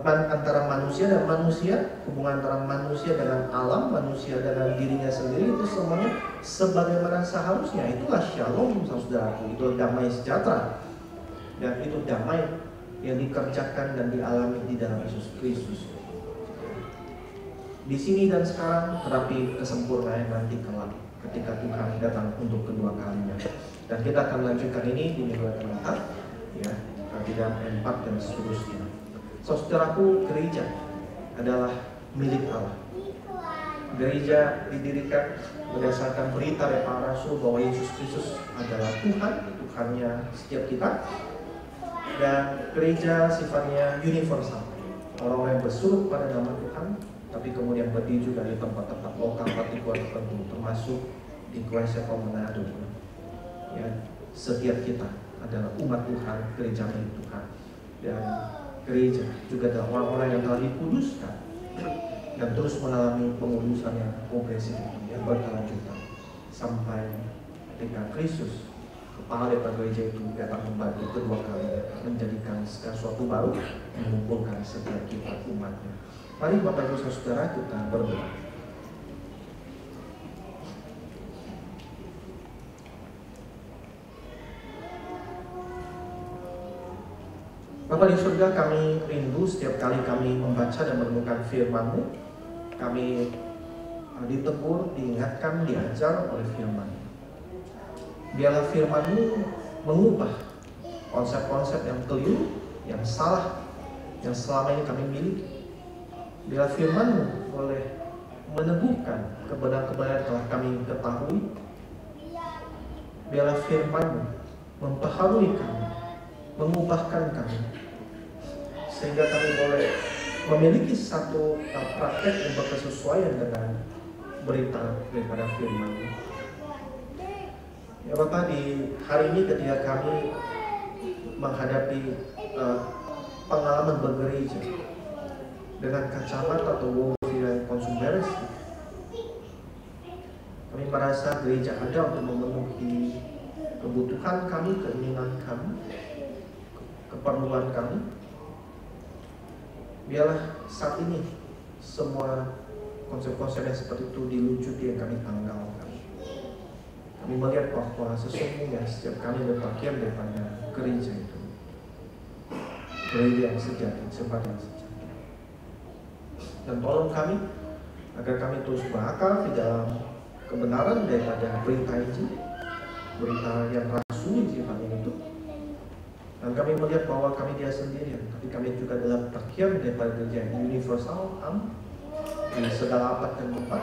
antara manusia dan manusia, hubungan antara manusia dengan alam, manusia dengan dirinya sendiri, itu semuanya sebagaimana seharusnya. Itulah shalom saudaraku, itu damai sejahtera. Dan itu damai yang dikerjakan dan dialami di dalam Yesus Kristus. Di sini dan sekarang, tetapi kesempurnaan nanti kelak ketika Tuhan datang untuk kedua kalinya. Dan kita akan lanjutkan ini di minggu yang akan datang, ya, di dalam 4 dan seterusnya. Saudaraku, gereja adalah milik Allah. Gereja didirikan berdasarkan berita dari para rasul bahwa Yesus Kristus adalah Tuhan, Tuhannya setiap kita. Dan gereja sifatnya universal. Orang-orang yang bersuruh pada nama Tuhan, tapi kemudian berdiri juga di tempat-tempat lokal partikular tertentu, termasuk di Gereja Manado. Ya, setiap kita adalah umat Tuhan, gereja milik Tuhan. Dan gereja juga adalah orang-orang yang telah dikuduskan dan terus mengalami pengudusan yang progresif yang berkelanjutan sampai ketika Kristus, kepala daripada gereja itu, datang membantu kedua kalinya, menjadikan sesuatu baru, mengumpulkan setiap kita umatnya. Mari Bapak Ibu Saudara, kita berdoa. Bapa di surga, kami rindu setiap kali kami membaca dan menemukan firman-Mu. Kami ditegur, diingatkan, diajar oleh firman-Mu. Biarlah firman-Mu mengubah konsep-konsep yang keliru, yang salah, yang selama ini kami miliki. Biarlah firman-Mu boleh meneguhkan kebenaran-kebenaran yang telah kami ketahui. Biarlah firman-Mu memperbarui kami, mengubahkan kami, sehingga kami boleh memiliki satu praktek yang berkesesuaian dengan berita daripada firman-Mu. Ya Bapak, di hari ini ketika kami menghadapi pengalaman bergereja dengan kacamata atau worldview yang konsumeris, kami merasa gereja ada untuk memenuhi kebutuhan kami, keinginan kami, keperluan kami. Biarlah saat ini semua konsep-konsep yang seperti itu dilucuti yang kami tanggalkan. Kami melihat bahwa sesungguhnya setiap kami berpakaian daripada gereja itu, gereja yang sejati, sempat yang sejati. Dan tolong kami agar kami terus berakar di dalam kebenaran daripada berita Injil, berita yang rasuli sifatnya itu. Dan kami melihat bahwa kami dia sendirian, tapi kami juga adalah bagian daripada gereja yang universal, di segala abad dan tempat.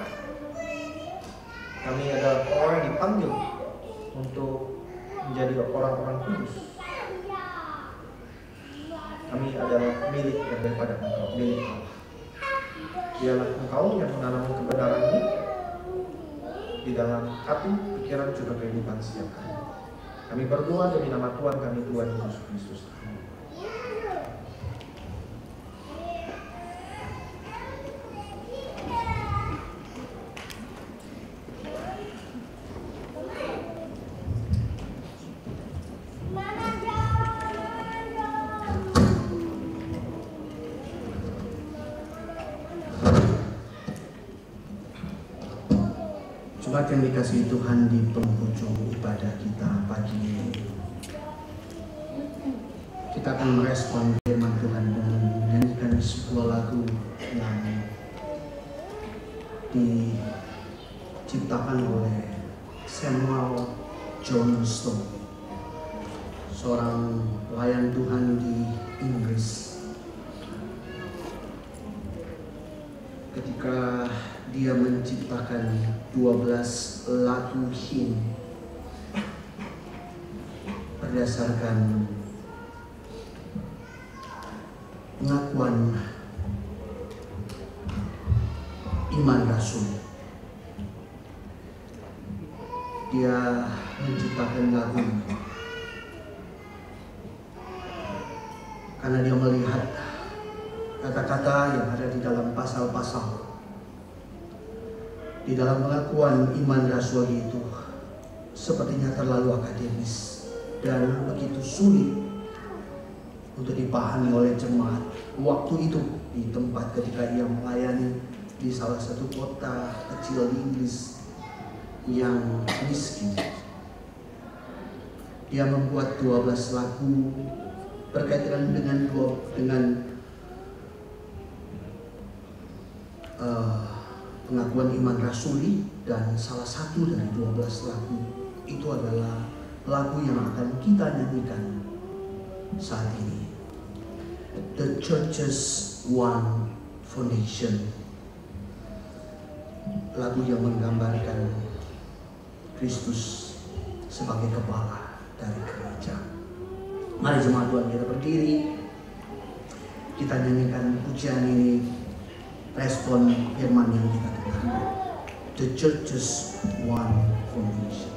Kami adalah orang yang dipanggil untuk menjadi orang-orang kudus. Kami adalah milik yang daripada Engkau, milik Allah. Biarlah Engkau yang menanam kebenaran ini di dalam hati, pikiran, juga kehidupan setiap kami. Kami berdoa demi nama Tuhan kami, Tuhan Yesus Kristus. Jemaat yang dikasihi Tuhan, di penghujung ibadah kita pagi ini, kita akan merespon firman Tuhan dengan menyanyikan sebuah lagu yang diciptakan oleh Samuel Johnstone, seorang pelayan Tuhan di Inggris. Ketika dia menciptakan 12 lagu hymn berdasarkan pengakuan iman rasul. Dia menciptakan lagu ini karena dia melihat kata-kata yang ada di dalam pasal-pasal di dalam pengakuan iman rasul itu sepertinya terlalu akademis dan begitu sulit untuk dipahami oleh jemaat waktu itu di tempat ketika ia melayani di salah satu kota kecil di Inggris yang miskin. Dia membuat 12 lagu berkaitan dengan pengakuan iman rasuli, dan salah satu dari 12 lagu itu adalah lagu yang akan kita nyanyikan saat ini. The Church's One Foundation, lagu yang menggambarkan Kristus sebagai kepala dari gereja. Mari jemaat Tuhan kita berdiri, kita nyanyikan pujian ini, respon firman yang kita dengar. The church's one foundation.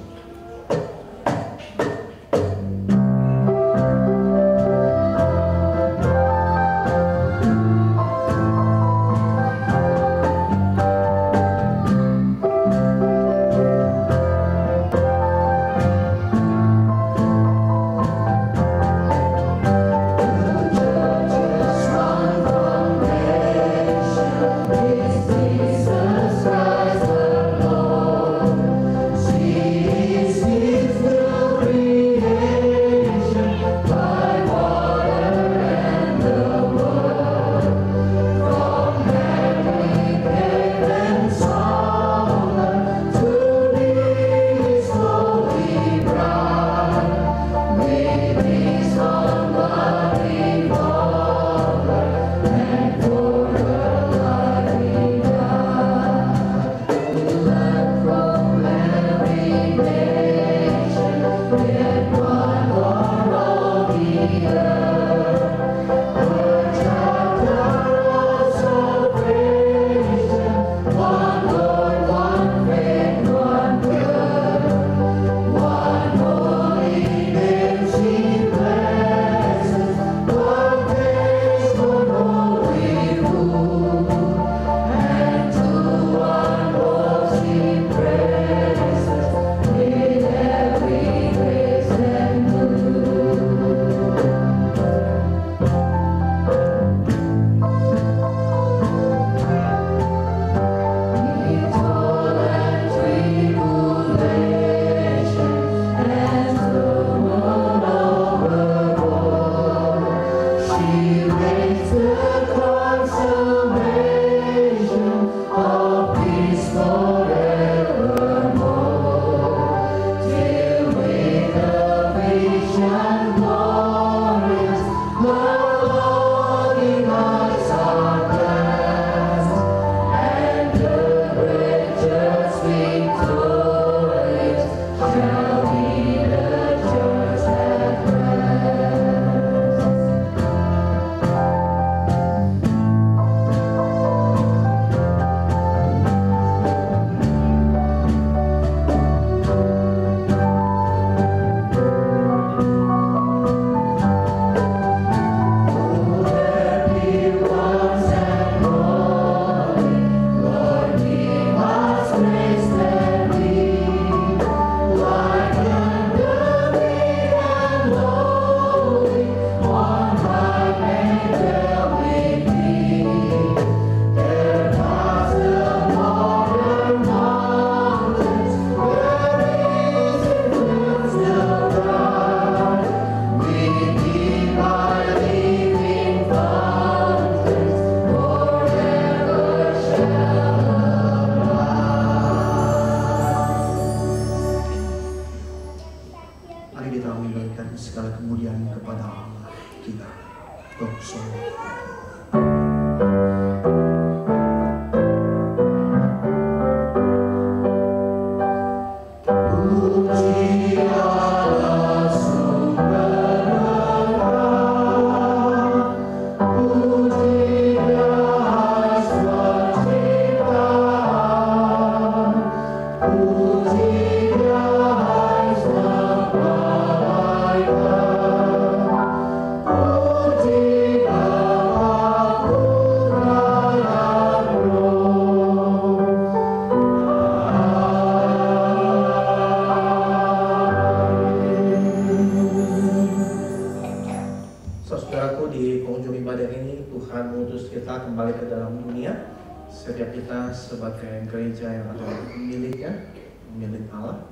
Setiap kita sebagai gereja yang adalah miliknya, milik Allah,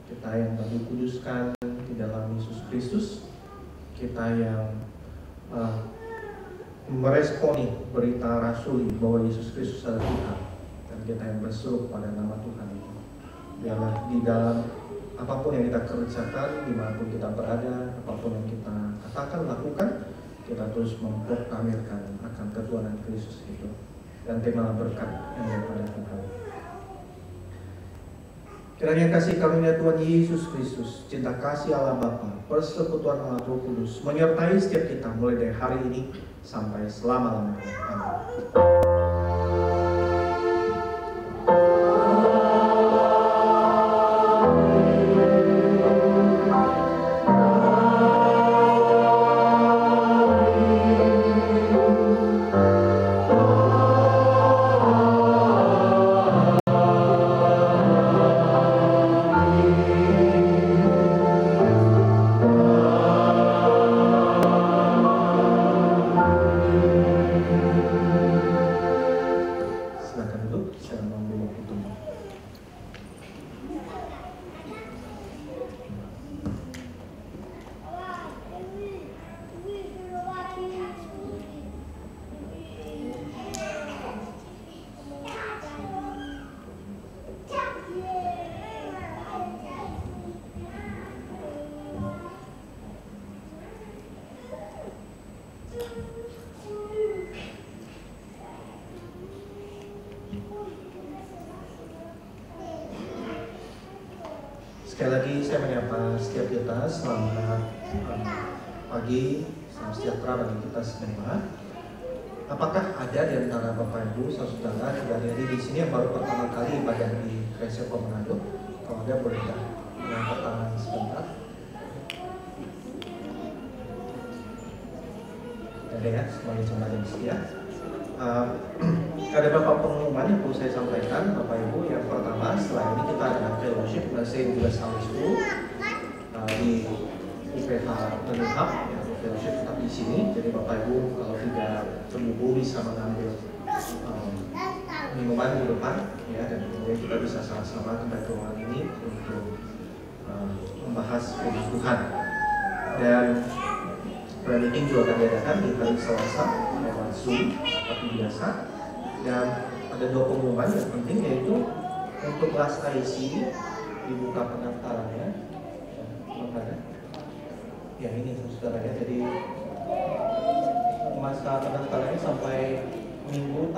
kita yang dikuduskan di dalam Yesus Kristus, kita yang meresponi berita rasuli bahwa Yesus Kristus adalah Tuhan, dan kita yang berseru pada nama Tuhan itu. Biarlah di dalam apapun yang kita kerjakan, dimanapun kita berada, apapun yang kita katakan, lakukan, kita terus memproklamirkan akan ketuhanan Kristus itu, dan terimalah berkat yang daripada Tuhan. Kiranya kasih karunia Tuhan Yesus Kristus, cinta kasih Allah Bapa, persekutuan Allah Roh Kudus menyertai setiap kita mulai dari hari ini sampai selama-lamanya. Amin. Sekali lagi saya menyapa setiap kita, selamat pagi, salam sejahtera bagi kita semua. Apakah ada di antara Bapak Ibu, saudara juga hadir di sini yang baru pertama kali ibadah di Gereja Manado? Kalau ada boleh mengangkat tangan sebentar. Ada ya, semuanya jemaat yang setia. Ada beberapa pengumuman yang perlu saya sampaikan, Bapak Ibu. Yang pertama, setelah ini kita ada fellowship Masih 12 tahun 10 di UPH Menunghab, ya, fellowship tetap di sini. Jadi Bapak Ibu kalau tidak terburu bisa mengambil minuman di depan, ya, dan kemudian kita bisa sama-sama kembali ke ruangan ini untuk membahas firman Tuhan. Dan prayer meeting juga akan diadakan di hari Selasa lewat Zoom seperti biasa. Dan ada dua pengumuman yang penting, yaitu untuk kelas IC dibuka pendaftarannya. Ya ini saudara ya, jadi masa pendaftarannya sampai minggu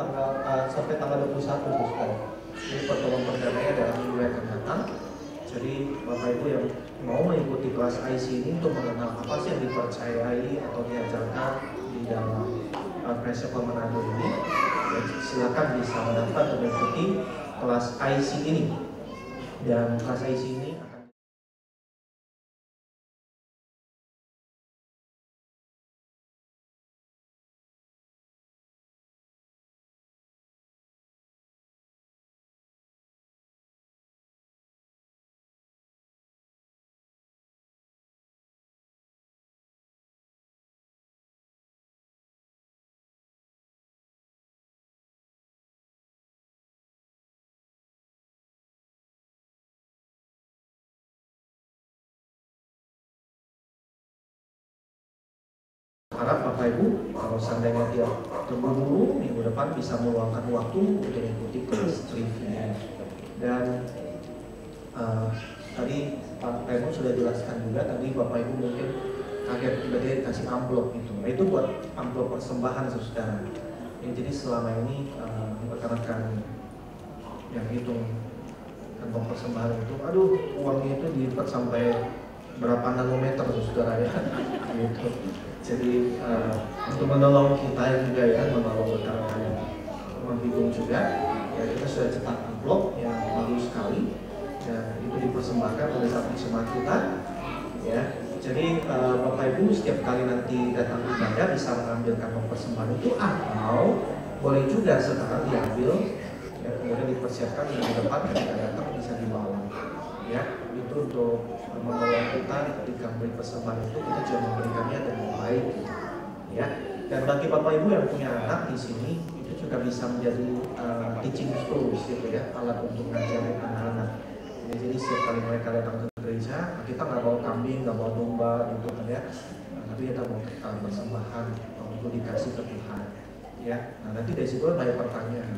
sampai tanggal 21 saudara. Jadi pertemuan perdananya adalah minggu yang akan datang. Jadi Bapak Ibu yang mau mengikuti kelas IC ini untuk mengenal apa sih yang dipercayai atau diajarkan di dalam Gereja Manado ini, ya, silakan bisa mendaftar untuk mengikuti kelas IC ini. Dan kelas IC ini akan harap Bapak Ibu kalau seandainya dia terburu-buru minggu depan bisa meluangkan waktu untuk mengikuti kelas trivia. Dan tadi Pak Raymond sudah jelaskan juga, tadi Bapak Ibu mungkin kaget tiba-tiba dikasih amplop itu. Nah, itu buat amplop persembahan saudara. Ya, jadi selama ini rekan-rekan yang hitung kantong persembahan itu, aduh uangnya itu dilipat sampai berapa nanometer saudara ya, gitu. Jadi untuk menolong kita juga ya, menolong rekan-rekan yang menghitung juga, ya kita sudah cetak amplop yang bagus sekali, ya itu dipersembahkan oleh satu jemaat kita, ya. Jadi Bapak Ibu setiap kali nanti datang ibadah bisa mengambil kantong persembahan itu, atau boleh juga sekarang diambil, ya kemudian dipersiapkan di depan ketika datang bisa dibawa, ya. Itu untuk menolong kita ketika memberi persembahan itu, kita juga memberikannya dengan baik, ya. Dan bagi Bapak Ibu yang punya anak di sini, itu juga bisa menjadi teaching tools gitu ya, alat untuk ngajarin anak-anak. Jadi setiap kali mereka datang ke gereja, kita nggak bawa kambing, nggak bawa domba gitu kan ya, tapi kita mau persembahan untuk dikasih ke Tuhan, ya. Nah nanti dari situ banyak pertanyaan,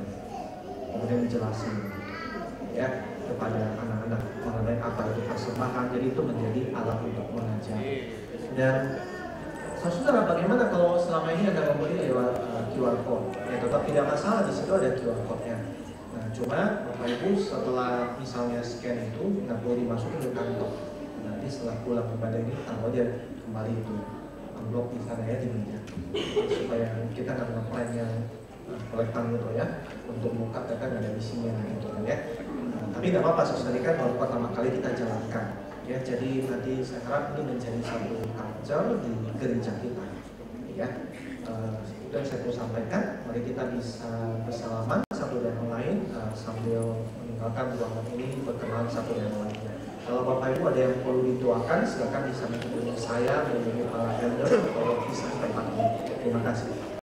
kemudian dijelasin, ya, kepada anak-anak mengenai apa itu persembahan. Jadi itu menjadi alat untuk mengajar. Dan saudara, bagaimana kalau selama ini Anda membeli lewat QR code? Ya tetap tidak masalah, di situ ada QR code-nya. Nah, cuma Bapak Ibu setelah misalnya scan itu nggak boleh dimasukin ke kantong. Nanti setelah pulang ibadah ini taruh aja kembali itu amplop di sana ya di meja, supaya kita nggak ngeplan yang kolektan gitu ya, untuk buka data nggak ada isinya gitu kan ya. Tapi nggak apa-apa, sesuai kan baru pertama kali kita jalankan ya. Jadi nanti saya harap ini menjadi satu culture di gereja kita ya. Itu yang saya mau sampaikan. Mari kita bisa bersalaman satu dan yang lain sambil meninggalkan ruangan ini, berkenalan satu dan yang lainnya. Kalau Bapak Ibu ada yang perlu dituakan, silakan bisa menghubungi saya, menghubungi para elder atau bisa tempat ini. Terima kasih.